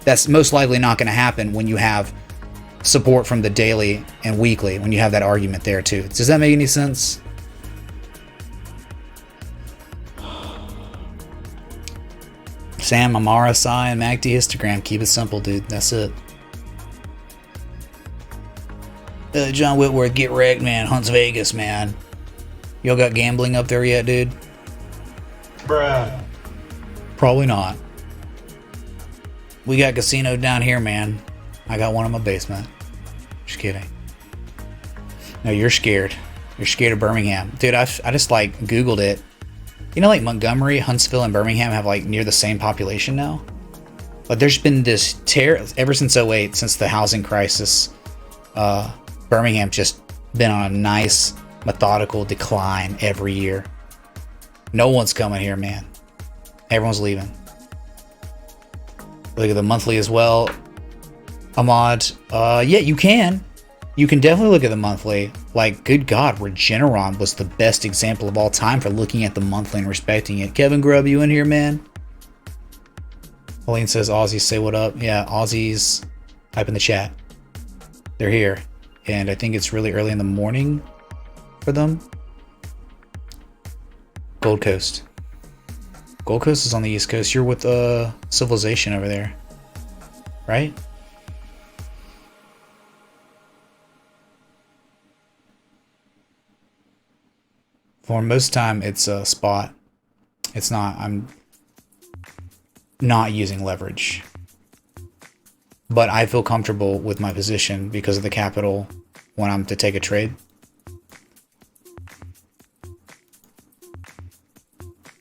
That's most likely not going to happen when you have support from the daily and weekly, when you have that argument there too. Does that make any sense? Sam, I'm RSI and MACD histogram. Keep it simple, dude. That's it. John Whitworth, get wrecked, man. Hunts Vegas, man. Y'all got gambling up there yet, dude? Bruh. Probably not. We got casino down here, man. I got one in my basement. Just kidding. No, you're scared. You're scared of Birmingham. Dude, I just like Googled it. Like Montgomery, Huntsville, and Birmingham have like near the same population now. But there's been this tear ever since '08, since the housing crisis. Birmingham just been on a nice methodical decline every year. No one's coming here, man. Everyone's leaving. Look at the monthly as well, Ahmad. Yeah, you can. You can definitely look at the monthly. Like, good God, Regeneron was the best example of all time for looking at the monthly and respecting it. Kevin Grubb, you in here, man? Pauline says, Aussies, say what up. Yeah, Aussies, type in the chat. They're here. And I think it's really early in the morning for them. Gold Coast. Gold Coast is on the East Coast. You're with Civilization over there, right? For most time, it's a spot. It's not. I'm not using leverage. But I feel comfortable with my position because of the capital when I'm to take a trade.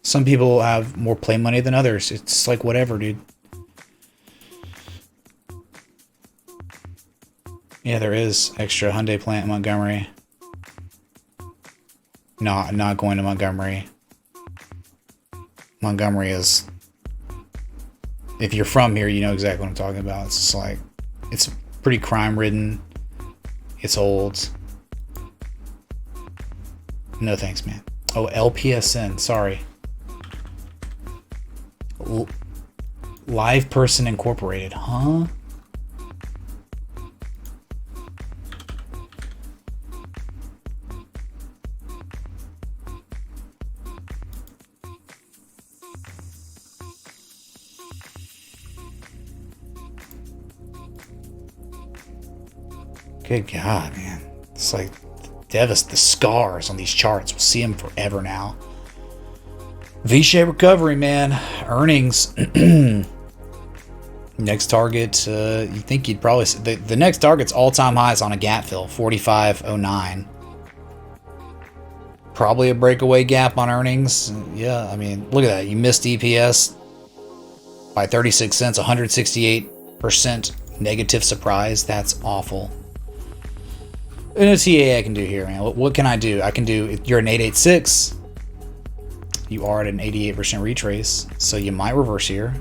Some people have more play money than others. It's like whatever, dude. Yeah, there is extra Hyundai plant in Montgomery. No, I'm not going to Montgomery. Montgomery is... If you're from here, you know exactly what I'm talking about. It's just like... It's pretty crime-ridden. It's old. No thanks, man. Oh, LPSN. Sorry. Live Person Incorporated. Huh? Good God, man. It's like the scars on these charts. We'll see them forever now. V-shaped recovery, man. Earnings. Next target, you think you'd probably... The next target's all-time highs on a gap fill, 45.09. Probably a breakaway gap on earnings. Yeah, I mean, look at that. You missed EPS by 36 cents, 168% negative surprise. That's awful. And a TA I can do here, man. What can I do? I can do... You're an 886. You are at an 88% retrace, so you might reverse here.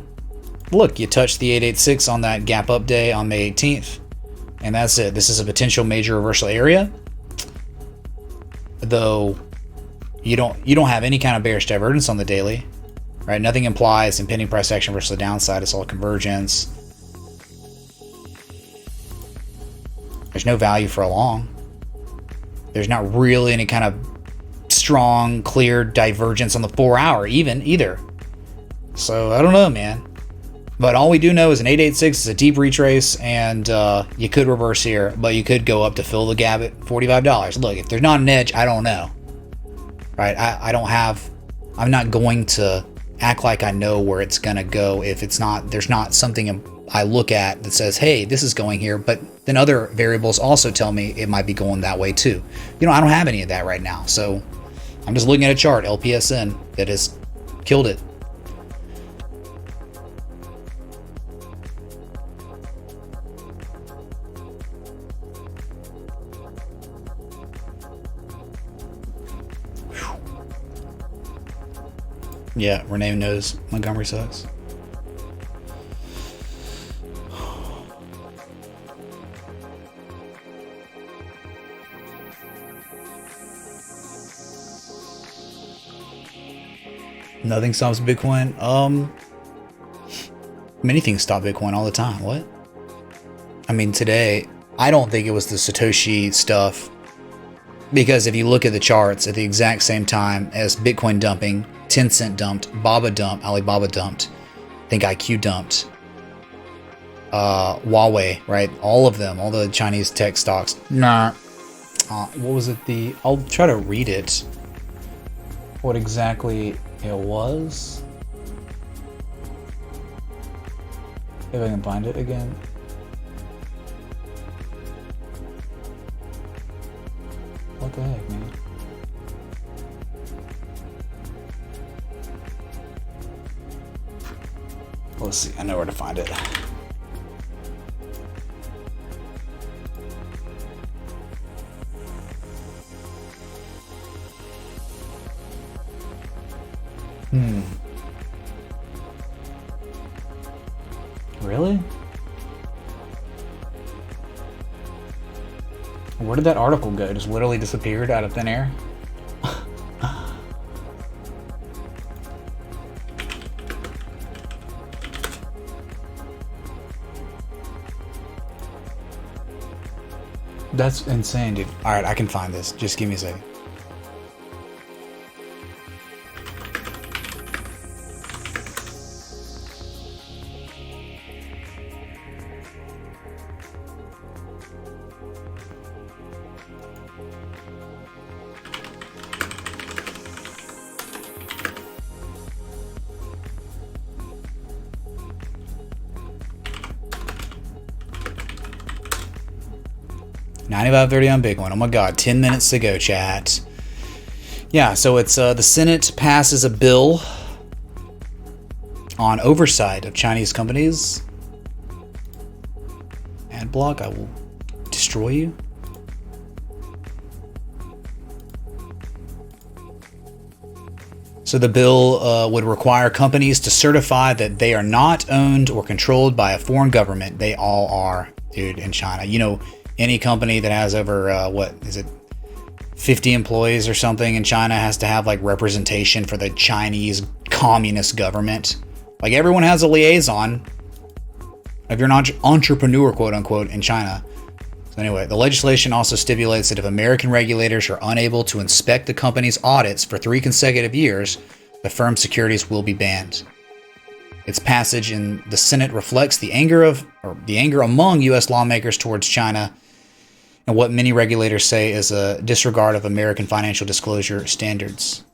Look, you touched the 886 on that gap up day on May 18th. And that's it. This is a potential major reversal area. Though you don't have any kind of bearish divergence on the daily. Right? Nothing implies impending price action versus the downside. It's all convergence. There's no value for a long. There's not really any kind of strong, clear divergence on the 4 hour either. So I don't know, man. But all we do know is an 886 is a deep retrace, and you could reverse here, but you could go up to fill the gap at $45. Look, if there's not an edge, I don't know. right? I'm not going to act like I know where it's going to go if there's not something I look at that says, hey, this is going here, but then other variables also tell me it might be going that way too. I don't have any of that right now. So I'm just looking at a chart, LPSN, that has killed it. Yeah, Renee knows Montgomery sucks. Nothing stops Bitcoin. Many things stop Bitcoin all the time. What? I mean, today, I don't think it was the Satoshi stuff, because if you look at the charts at the exact same time as Bitcoin dumping, Tencent dumped, Baba dumped, Alibaba dumped, I think IQ dumped, Huawei, right? All of them, all the Chinese tech stocks. Nah. What was it? I'll try to read it. What exactly it was. If I can find it again. What the heck, man? Let's see. I know where to find it. Really? Where did that article go? Just literally disappeared out of thin air? That's insane, dude. Alright, I can find this. Just give me a second. $95.30 on Bitcoin. Oh my god, 10 minutes to go, chat. Yeah, so it's the Senate passes a bill on oversight of Chinese companies. Adblock, I will destroy you. So the bill would require companies to certify that they are not owned or controlled by a foreign government. They all are, dude, in China. Any company that has over, 50 employees or something in China has to have like representation for the Chinese communist government. Like everyone has a liaison if you're an entrepreneur, quote unquote, in China. So anyway, the legislation also stipulates that if American regulators are unable to inspect the company's audits for 3 consecutive years, the firm's securities will be banned. Its passage in the Senate reflects the anger among U.S. lawmakers towards China and what many regulators say is a disregard of American financial disclosure standards.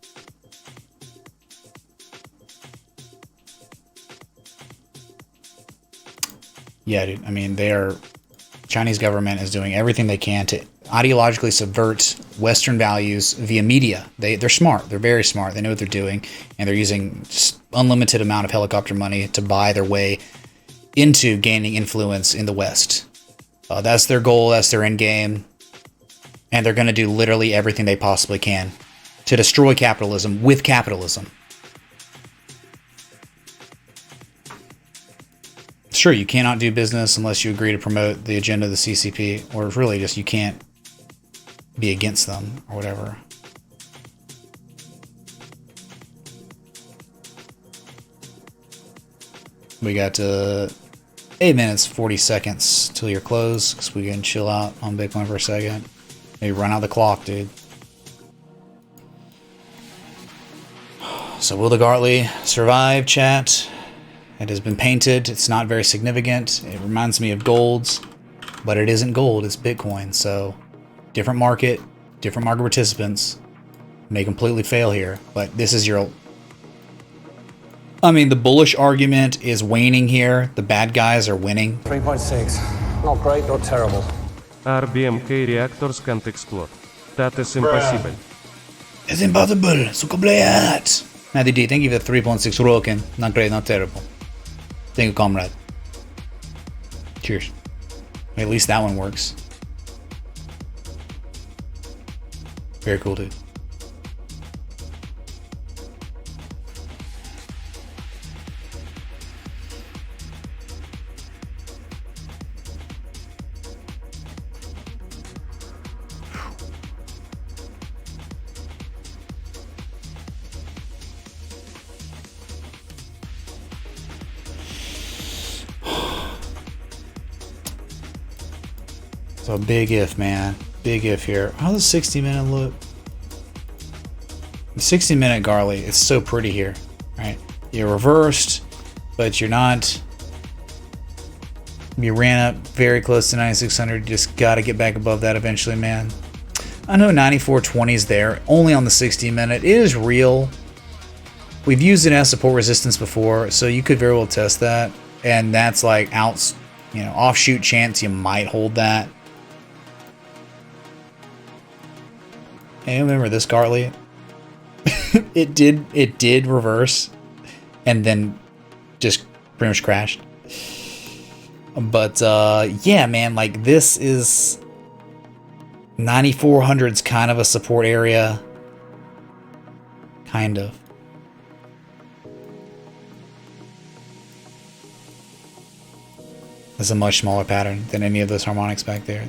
Yeah, dude. I mean, Chinese government is doing everything they can to ideologically subvert Western values via media. They're smart. They're very smart. They know what they're doing, and they're using just unlimited amount of helicopter money to buy their way into gaining influence in the West. That's their goal. That's their end game, and they're going to do literally everything they possibly can to destroy capitalism with capitalism. Sure, you cannot do business unless you agree to promote the agenda of the CCP, or really just you can't be against them or whatever. We got 8 minutes, 40 seconds till you're closed, because we can chill out on Bitcoin for a second. Maybe run out the clock, dude. So will the Gartley survive, chat? It has been painted. It's not very significant. It reminds me of gold's, but it isn't gold. It's Bitcoin. So different market participants. May completely fail here, but this is your... I mean, the bullish argument is waning here. The bad guys are winning. 3.6. Not great, not terrible. RBMK reactors can't explode. That is impossible. It's impossible. Sukobliat. Matty D, thank you for the 3.6 Roken. Not great, not terrible. Thank you, comrade. Cheers. At least that one works. Very cool, dude. So big if, man. Big if here. How's the 60 minute look? The 60 minute Garley, it's so pretty here, right? You're reversed, but you're not. You ran up very close to 9,600. You just got to get back above that eventually, man. I know 94.20 is there, only on the 60 minute. It is real. We've used it as support resistance before, so you could very well test that. And that's like offshoot chance you might hold that. Hey, remember this Gartley? it did reverse and then just pretty much crashed. But yeah, man, like this is 9,400's kind of a support area. Kind of. It's a much smaller pattern than any of those harmonics back there.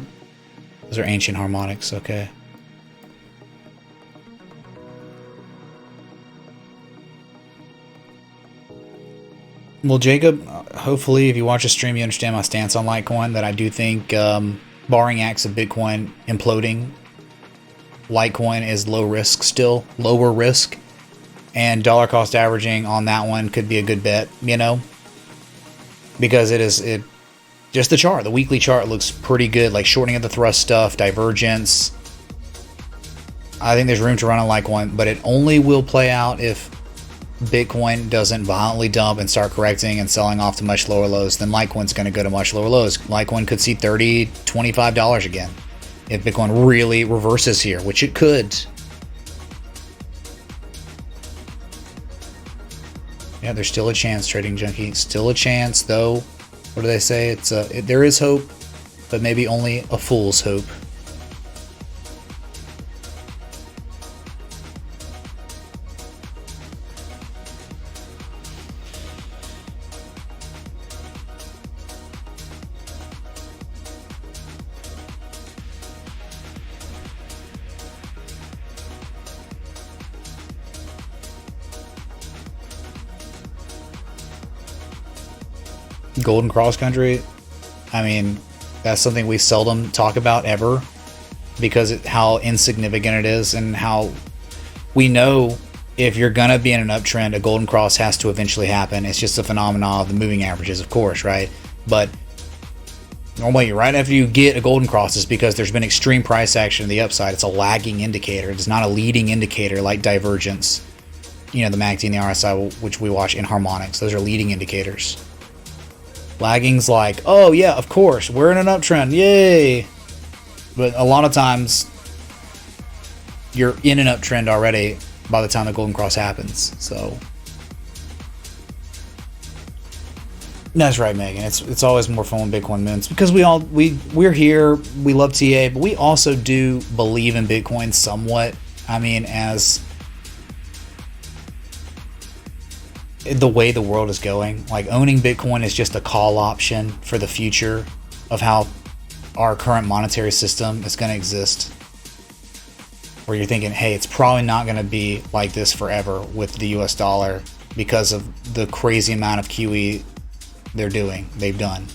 Those are ancient harmonics, okay. Well, Jacob, hopefully if you watch the stream, you understand my stance on Litecoin, that I do think, barring acts of Bitcoin imploding, Litecoin is low risk still, lower risk, and dollar cost averaging on that one could be a good bet, because just the chart, the weekly chart looks pretty good, like shortening of the thrust stuff, divergence. I think there's room to run on Litecoin, but it only will play out if Bitcoin doesn't violently dump and start correcting and selling off to much lower lows. Then Litecoin's going to go to much lower lows. Litecoin could see $30, $25 again if Bitcoin really reverses here, which it could. Yeah, there's still a chance, Trading Junkie. Still a chance, though. What do they say? There is hope, but maybe only a fool's hope. Golden Cross Country, I mean, that's something we seldom talk about ever, because how insignificant it is, and how we know if you're gonna be in an uptrend, a golden cross has to eventually happen. It's just a phenomenon of the moving averages, of course, right? But normally right after you get a golden cross is because there's been extreme price action to the upside. It's a lagging indicator. It's not a leading indicator like divergence, the MACD and the RSI, which we watch in harmonics. Those are leading indicators. Lagging's like, oh yeah, of course, we're in an uptrend, yay! But a lot of times, you're in an uptrend already by the time the golden cross happens. So that's right, Megan. It's always more fun when Bitcoin moons, because we're here, we love TA, but we also do believe in Bitcoin somewhat. I mean, as the way the world is going, like owning Bitcoin is just a call option for the future of how our current monetary system is going to exist. Where you're thinking, hey, it's probably not going to be like this forever with the US dollar because of the crazy amount of QE they've done.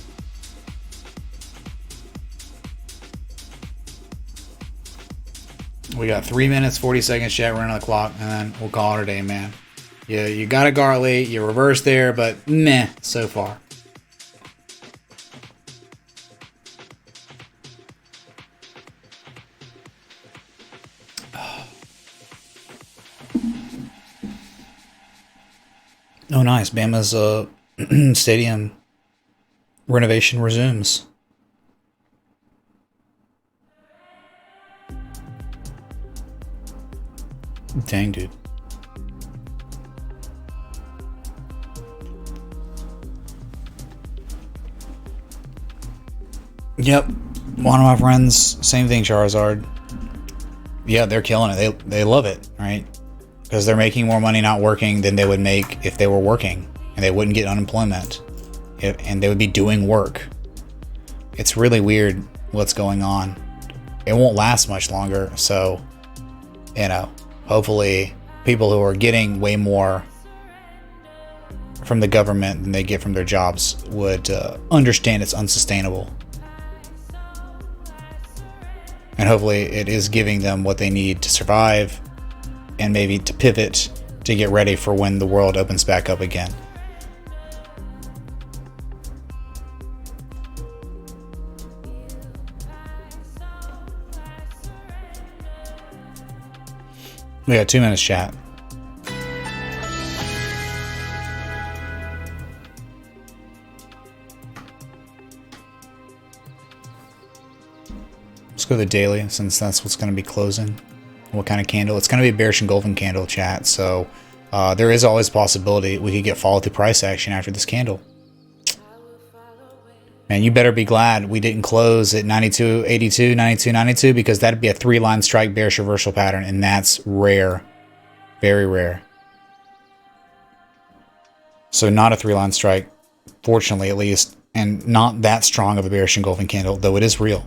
We got 3 minutes, 40 seconds, chat, running on the clock, and then we'll call it a day, man. Yeah, you got a Gartley, you reversed there, but meh, so far. Oh, nice. Bama's stadium renovation resumes. Dang, dude. Yep. One of my friends, same thing, Charizard. Yeah, they're killing it. They love it, right? Because they're making more money not working than they would make if they were working. And they wouldn't get unemployment. And they would be doing work. It's really weird what's going on. It won't last much longer. So, you know, hopefully people who are getting way more from the government than they get from their jobs would understand it's unsustainable. And hopefully it is giving them what they need to survive and maybe to pivot to get ready for when the world opens back up again. We got 2 minutes, chat. Let's go to the daily, since that's what's going to be closing. What kind of candle? It's going to be a bearish engulfing candle, chat. So there is always a possibility we could get follow through price action after this candle. And you better be glad we didn't close at 92.82, 92.92, because that'd be a 3-line strike bearish reversal pattern, and that's rare. Very rare. So not a 3-line strike, fortunately at least, and not that strong of a bearish engulfing candle, though it is real.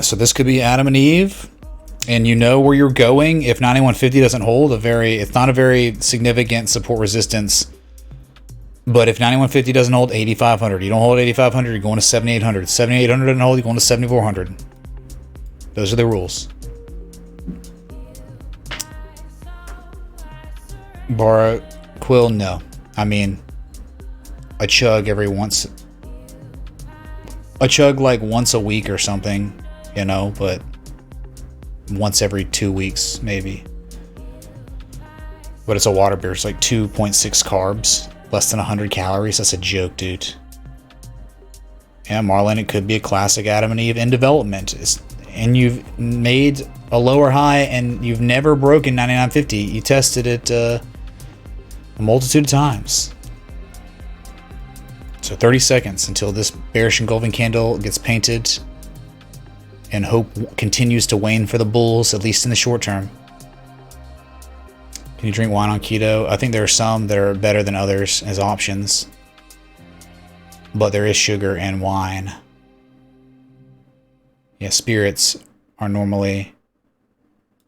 So this could be Adam and Eve, and you know where you're going if 9150 doesn't hold. It's not a very significant support resistance. But if 9150 doesn't hold, 8500. You don't hold 8500, you're going to 7800. 7800 doesn't hold, you're going to 7400. Those are the rules. Borrow Quill, no. I mean, a chug like once a week or something, you know, but once every 2 weeks maybe. But it's a water beer. It's like 2.6 carbs, less than 100 calories. That's a joke, dude. Yeah, Marlin, it could be a classic Adam and Eve in development. And you've made a lower high and you've never broken 99.50. You tested it a multitude of times. So 30 seconds until this bearish engulfing candle gets painted and hope continues to wane for the bulls, at least in the short term. Can you drink wine on keto? I think there are some that are better than others as options. But there is sugar and wine. Yeah, spirits are normally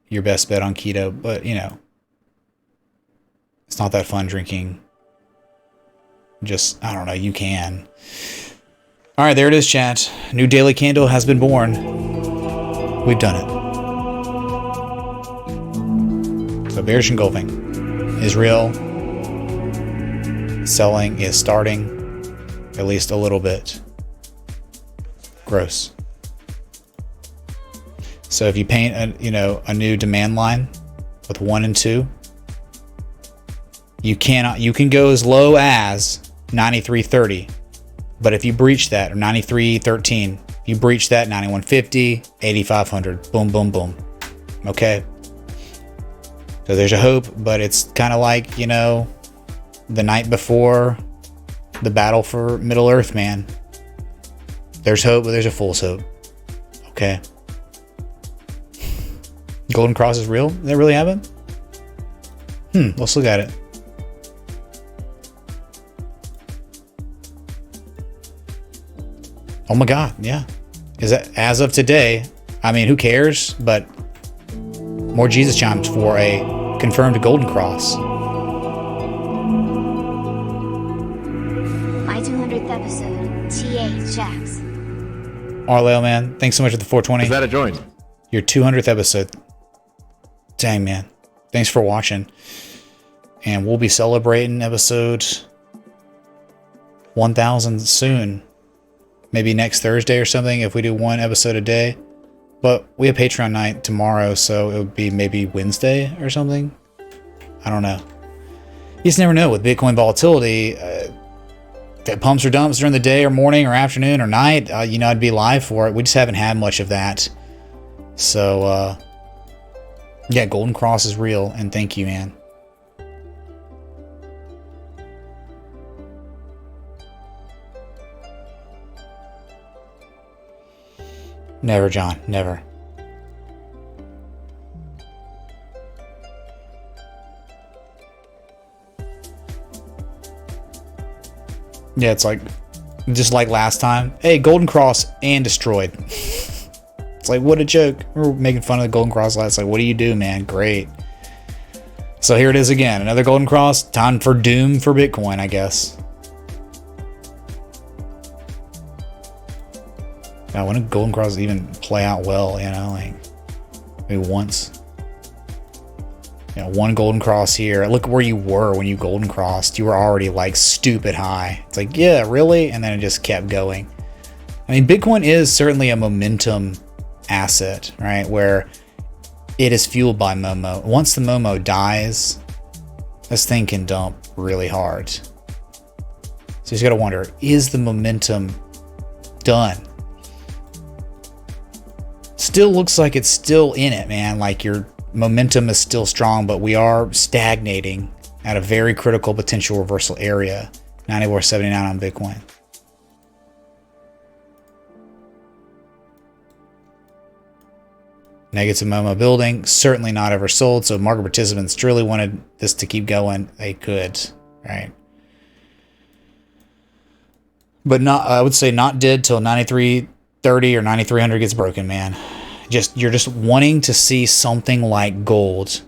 your best bet on keto, but you know, it's not that fun drinking. Just, I don't know, you can. All right, there it is, chat. New daily candle has been born. We've done it. So bearish engulfing is real. Selling is starting, at least a little bit. Gross. So if you paint a new demand line with 1 and 2, you can go as low as 93.30. But if you breach that, or 93.13, you breach that, 91.50, 8,500, boom, boom, boom. Okay. So there's a hope, but it's kind of like, you know, the night before the battle for Middle Earth, man. There's hope, but there's a fool's hope. Okay. Golden Cross is real? Did that really happen? Let's look at it. Oh my God, yeah. Is that as of today? I mean, who cares? But more Jesus chimes for a confirmed Golden Cross. My 200th episode. TH Jax. Arleo, man, thanks so much for the 420. Is that a join? Your 200th episode. Dang, man. Thanks for watching. And we'll be celebrating episode 1000 soon. Maybe next Thursday or something if we do one episode a day. But we have Patreon night tomorrow, so it would be maybe Wednesday or something. I don't know. You just never know with Bitcoin volatility. If pumps or dumps during the day or morning or afternoon or night, you know, I'd be live for it. We just haven't had much of that. So, yeah, Golden Cross is real, and thank you, man. Never, John, never. Yeah, it's like, just like last time. Hey, Golden Cross and destroyed. It's like, what a joke. We were making fun of the Golden Cross last. Like, what do you do, man? Great. So here it is again. Another Golden Cross. Time for doom for Bitcoin, I guess. Now, when did Golden Cross even play out well, you know? Like, maybe once. You know, one Golden Cross here. Look where you were when you Golden Crossed. You were already, like, stupid high. It's like, yeah, really? And then it just kept going. I mean, Bitcoin is certainly a momentum asset, right? Where it is fueled by Momo. Once the Momo dies, this thing can dump really hard. So you just gotta wonder, is the momentum done? Still looks like it's still in it, man. Like your momentum is still strong, but we are stagnating at a very critical potential reversal area. 94.79 on Bitcoin. Negative Momo building, certainly not ever sold. So market participants truly wanted this to keep going. They could, right? But not, I would say not did till 93.30 or 9300 gets broken, man. You're just wanting to see something like gold,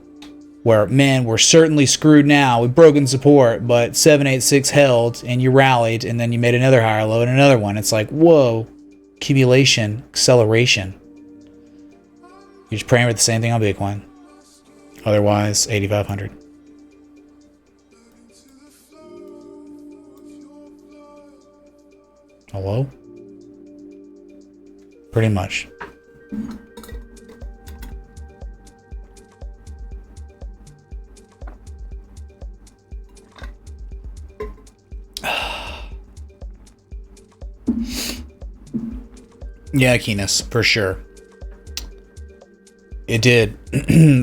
where, man, we're certainly screwed now. We've broken support, but 786 held, and you rallied, and then you made another higher low and another one. It's like, whoa, accumulation, acceleration. You're just praying for the same thing on Bitcoin. Otherwise, 8,500. Hello? Pretty much. Yeah, Keenus, for sure. It did.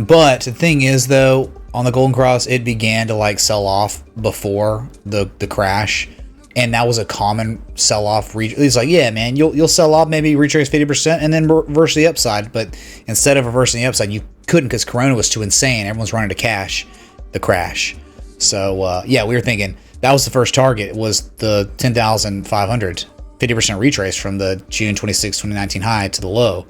But the thing is, though, on the Golden Cross, it began to like sell off before the crash. And that was a common sell-off. It's like, yeah, man, you'll sell off, maybe retrace 50%, and then reverse the upside. But instead of reversing the upside, you couldn't because Corona was too insane. Everyone's running to cash the crash. So, yeah, we were thinking that was the first target, was the 10,500, 50% retrace from the June 26, 2019 high to the low.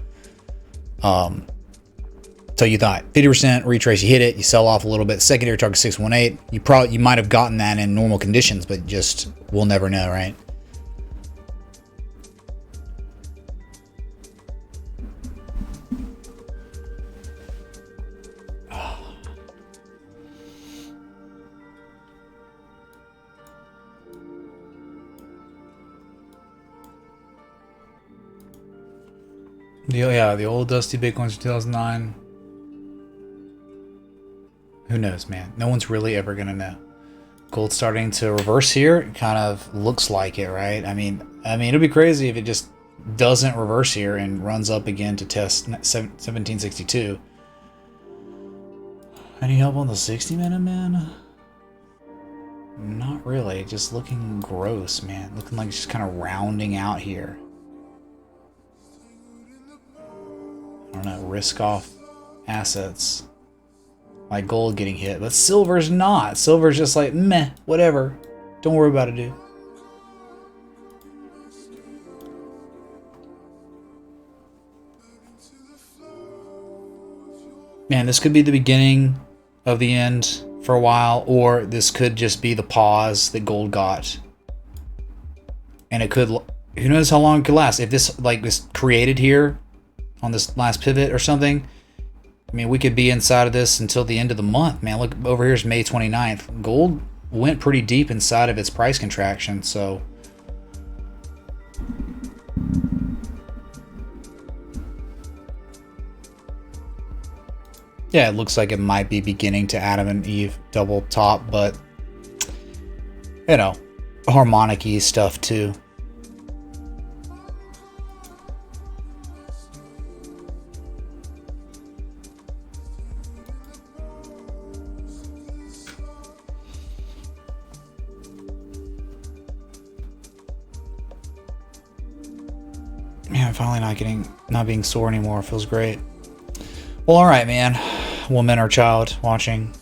So you thought 50% retrace, you hit it, you sell off a little bit. Secondary target 618. You might have gotten that in normal conditions, but just we'll never know, right? The old dusty Bitcoins from 2009. Who knows, man? No one's really ever gonna know. Gold starting to reverse here. It kind of looks like it, right? I mean, it'll be crazy if it just doesn't reverse here and runs up again to test 1762. Any help on the 60-minute, man? Not really. Just looking gross, man. Looking like it's just kind of rounding out here. I don't know. Risk off assets. Like gold getting hit, but silver's not. Silver's just like, meh, whatever. Don't worry about it, dude. Man, this could be the beginning of the end for a while, or this could just be the pause that gold got. And it could, who knows how long it could last. If this like was created here on this last pivot or something, I mean, we could be inside of this until the end of the month, man. Look, over here's May 29th. Gold went pretty deep inside of its price contraction, so. Yeah, it looks like it might be beginning to Adam and Eve double top, but you know, harmonic-y stuff too. Man, I'm finally not being sore anymore. It feels great. Well, all right, man. Woman or child watching.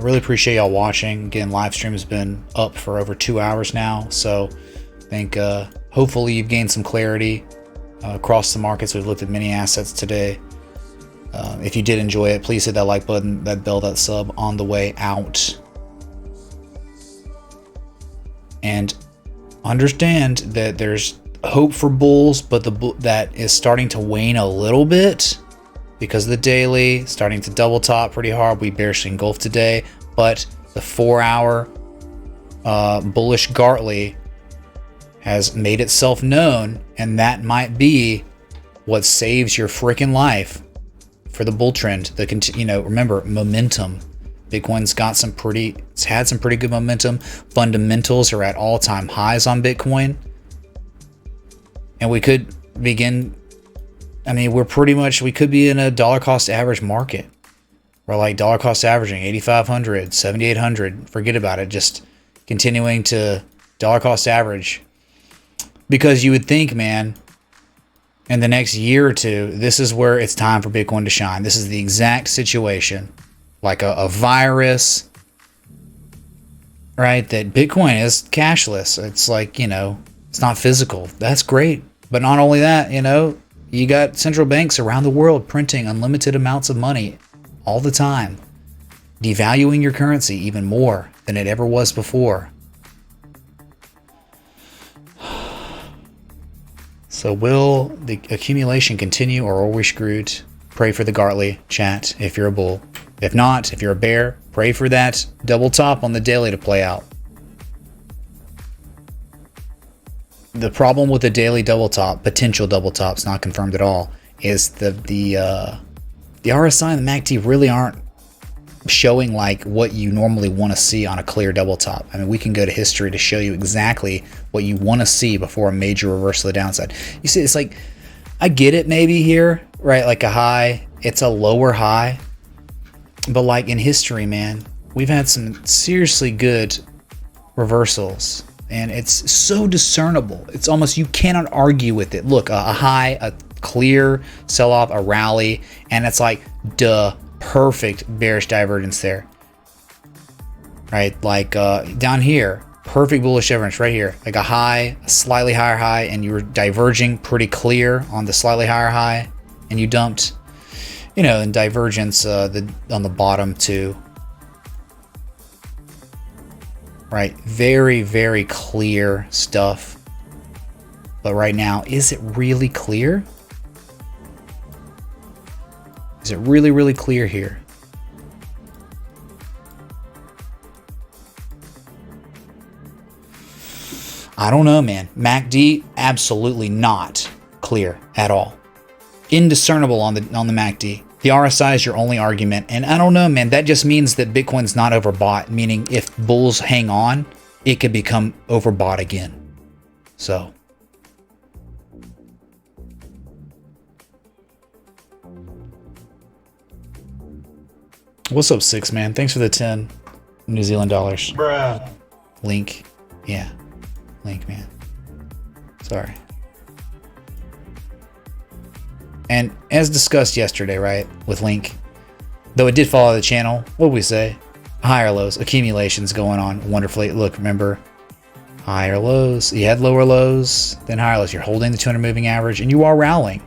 Really appreciate y'all watching. Again, live stream has been up for over 2 hours now, so I think hopefully you've gained some clarity across the markets. We've looked at many assets today. If you did enjoy it, please hit that like button, that bell, that sub on the way out. And understand that there's hope for bulls, but that is starting to wane a little bit because of the daily starting to double top pretty hard. We bearish engulfed today, but the 4-hour bullish Gartley has made itself known, and that might be what saves your freaking life for the bull trend. Remember, momentum. Bitcoin's had some pretty good momentum. Fundamentals are at all-time highs on Bitcoin. And we could begin, we could be in a dollar cost average market. We're like dollar cost averaging 8,500, 7,800. Forget about it. Just continuing to dollar cost average. Because you would think, man, in the next year or two, this is where it's time for Bitcoin to shine. This is the exact situation. Like a virus, right? That Bitcoin is cashless. It's like, it's not physical. That's great. But not only that, you got central banks around the world printing unlimited amounts of money all the time, devaluing your currency even more than it ever was before. So will the accumulation continue, or are we screwed? Pray for the Gartley, chat, if you're a bull. If not, if you're a bear, pray for that double top on the daily to play out. The problem with the daily double top, potential double tops, not confirmed at all, is the RSI and the MACD really aren't showing like what you normally want to see on a clear double top. We can go to history to show you exactly what you want to see before a major reversal to the downside. You see, it's like, I get it maybe here, right? Like a high, it's a lower high. But like in history, man, we've had some seriously good reversals. And it's so discernible. It's almost, you cannot argue with it. Look, a high, a clear sell-off, a rally, and it's like, duh, perfect bearish divergence there. Right? Like down here, perfect bullish divergence right here. Like a high, a slightly higher high, and you were diverging pretty clear on the slightly higher high, and you dumped, in divergence on the bottom too. Right, very, very clear stuff. But right now, is it really clear? Is it really, really clear here? I don't know, man. MACD, absolutely not clear at all. Indiscernible on the MACD. The RSI is your only argument. And I don't know, man, that just means that Bitcoin's not overbought, meaning if bulls hang on, it could become overbought again. So. What's up, Six, man? Thanks for the 10 New Zealand dollars. Bruh. Link. Yeah. Link, man. Sorry. And as discussed yesterday, right, with Link, though it did follow the channel, what did we say? Higher lows, accumulations going on wonderfully. Look, remember, higher lows. You had lower lows, then higher lows. You're holding the 200 moving average, and you are rallying.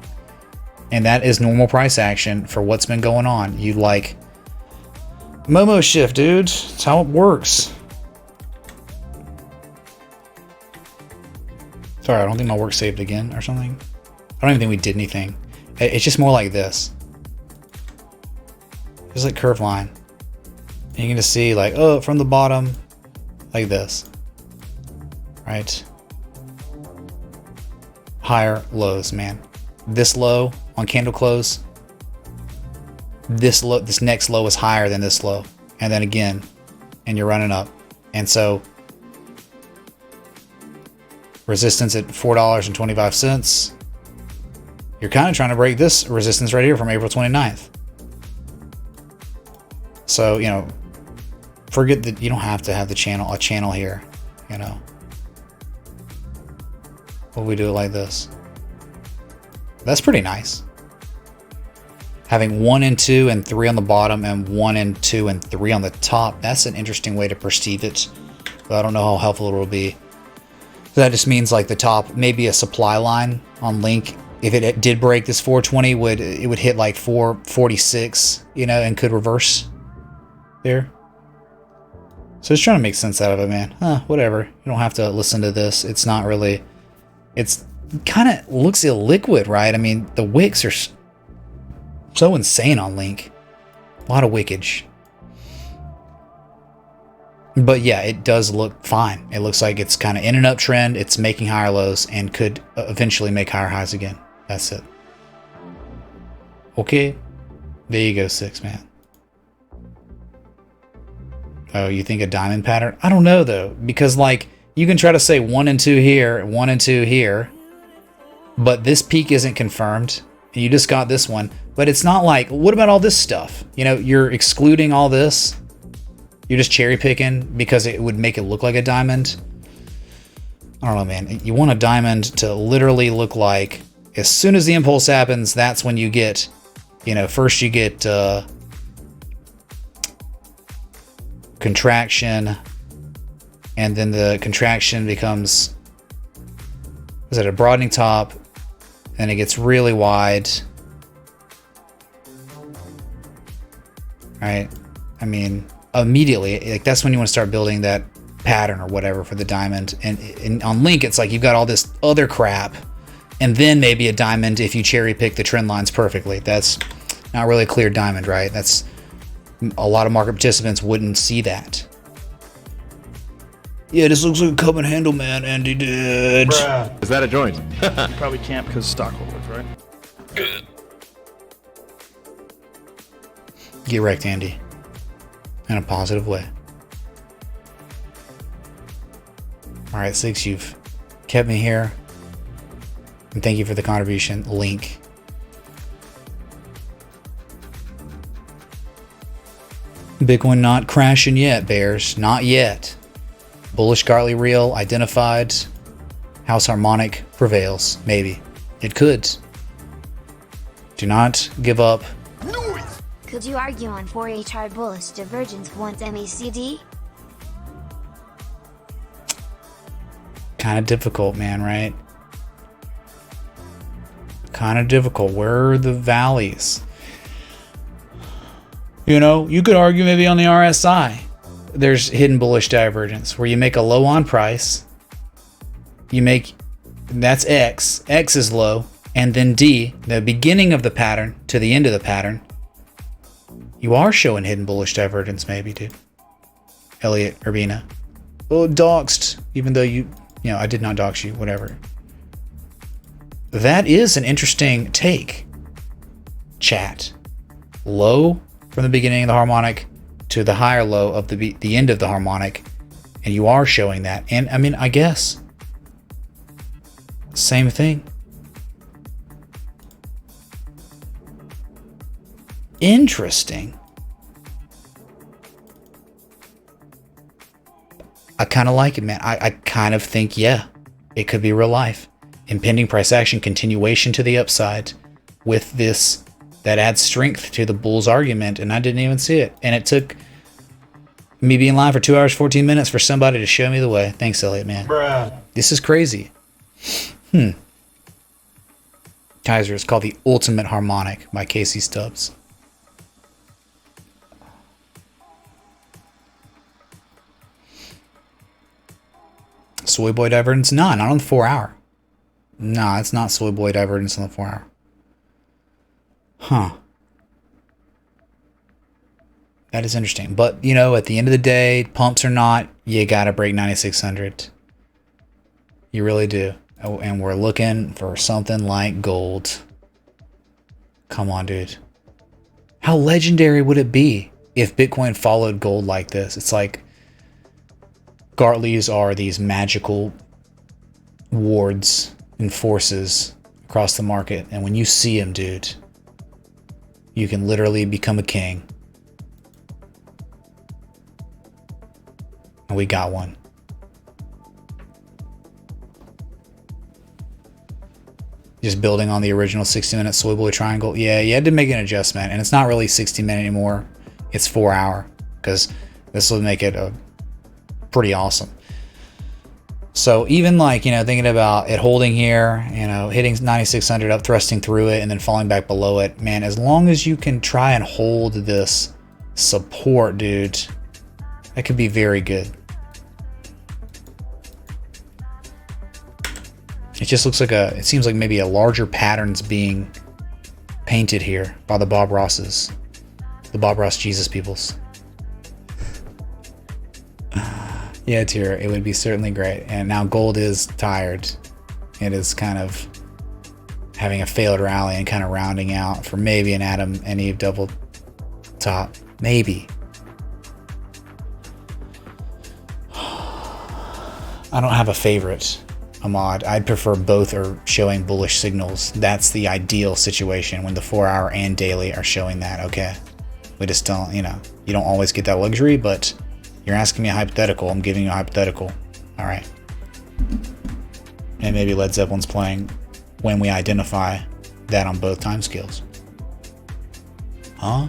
And that is normal price action for what's been going on. You like Momo shift, dude. That's how it works. Sorry, I don't think my work saved again or something. I don't even think we did anything. It's just more like this. Just like curve line. And you can just see like, oh, from the bottom, like this. Right? Higher lows, man. This low on candle close. This next low is higher than this low. And then again, and you're running up. And so resistance at $4.25. You're kind of trying to break this resistance right here from April 29th. So, you know, forget that you don't have to have a channel here, you know. What we do it like this. That's pretty nice. Having 1 and 2 and 3 on the bottom and 1 and 2 and 3 on the top. That's an interesting way to perceive it. But I don't know how helpful it will be. So that just means like the top, maybe a supply line on Link. If it did break this 420, it would hit like 446, you know, and could reverse there. So just trying to make sense out of it, man. Whatever. You don't have to listen to this. It's not really. It's kind of looks illiquid, right? I mean, the wicks are so insane on Link. A lot of wickage. But yeah, it does look fine. It looks like it's kind of in an uptrend. It's making higher lows and could eventually make higher highs again. That's it. Okay. There you go, 6, man. Oh, you think a diamond pattern? I don't know, though. Because, like, you can try to say 1 and 2 here, 1 and 2 here. But this peak isn't confirmed. You just got this one. But it's not like, what about all this stuff? You know, you're excluding all this. You're just cherry picking because it would make it look like a diamond. I don't know, man. You want a diamond to literally look like, as soon as the impulse happens, that's when you get, you know, first you get contraction, and then the contraction becomes, is it a broadening top, and it gets really wide. Right? I mean, immediately, like that's when you want to start building that pattern or whatever for the diamond. And on Link, it's like you've got all this other crap, and then maybe a diamond if you cherry pick the trend lines perfectly. That's not really a clear diamond, right? That's a lot of market participants wouldn't see that. Yeah, this looks like a cup and handle, man. Andy did. Is that a joint? You probably can't because stockholders, right? Get wrecked, Andy. In a positive way. Alright, 6, you've kept me here. And thank you for the contribution, Link. Bitcoin not crashing yet, bears. Not yet. Bullish Gartley reel identified. House harmonic prevails. Maybe. It could. Do not give up. Could you argue on 4H hard bullish divergence once MACD? Kind of difficult, man, right? Kind of difficult. Where are the valleys? You know, you could argue maybe on the RSI. There's hidden bullish divergence where you make a low on price. You make, that's X. X is low. And then D, the beginning of the pattern to the end of the pattern. You are showing hidden bullish divergence, maybe, dude. Elliot Urbina. Oh, doxed. Even though you know, I did not dox you, whatever. That is an interesting take. Chat. Low from the beginning of the harmonic to the higher low of the end of the harmonic. And you are showing that. And I mean, I guess. Same thing. Interesting. I kind of like it, man. I kind of think, yeah, it could be real life. Impending price action, continuation to the upside with this, that adds strength to the bull's argument, and I didn't even see it. And it took me being live for 2 hours, 14 minutes for somebody to show me the way. Thanks, Elliot, man. Bruh. This is crazy. Kaiser, it's called The Ultimate Harmonic by Casey Stubbs. Soy boy divergence? Nah, not on the 4 hour. Nah, it's not soy boy divergence on the 4 hour. Huh. That is interesting. But, you know, at the end of the day, pumps or not, you gotta break 9,600. You really do. Oh, and we're looking for something like gold. Come on, dude. How legendary would it be if Bitcoin followed gold like this? It's like Gartleys are these magical wards and forces across the market, and when you see them, dude, you can literally become a king. And we got one. Just building on the original 60-minute soy boy triangle. Yeah, you had to make an adjustment, and it's not really 60-minute anymore. It's 4 hour, because this will make it pretty awesome. So even like, you know, thinking about it holding here, you know, hitting 9600 up, thrusting through it, and then falling back below it, man, as long as you can try and hold this support, dude, that could be very good. It just looks like it seems like maybe a larger pattern's being painted here by the Bob Rosses. The Bob Ross Jesus peoples. Yeah, Tyr, it would be certainly great. And now gold is tired. It is kind of having a failed rally and kind of rounding out for maybe an Adam and Eve double top. Maybe. I don't have a favorite, Ahmad. I'd prefer both are showing bullish signals. That's the ideal situation when the 4 hour and daily are showing that. Okay. We just don't, you know, you don't always get that luxury, but you're asking me a hypothetical. I'm giving you a hypothetical. All right. And maybe Led Zeppelin's playing when we identify that on both time scales. Huh?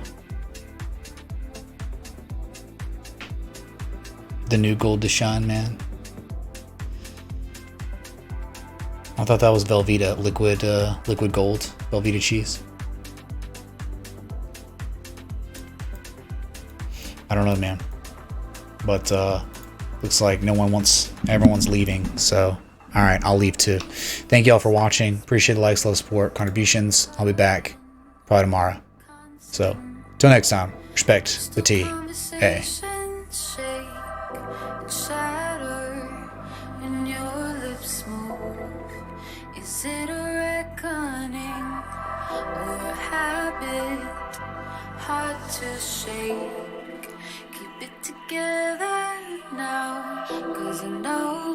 The new gold to shine, man. I thought that was Velveeta, liquid gold, Velveeta cheese. I don't know, man. But looks like everyone's leaving. So, all right, I'll leave too. Thank y'all for watching. Appreciate the likes, love, support, contributions. I'll be back probably tomorrow. So, till next time, respect the T. Hey. Is it a reckoning or a habit? Hard to shake. Keep it together now, 'cause I know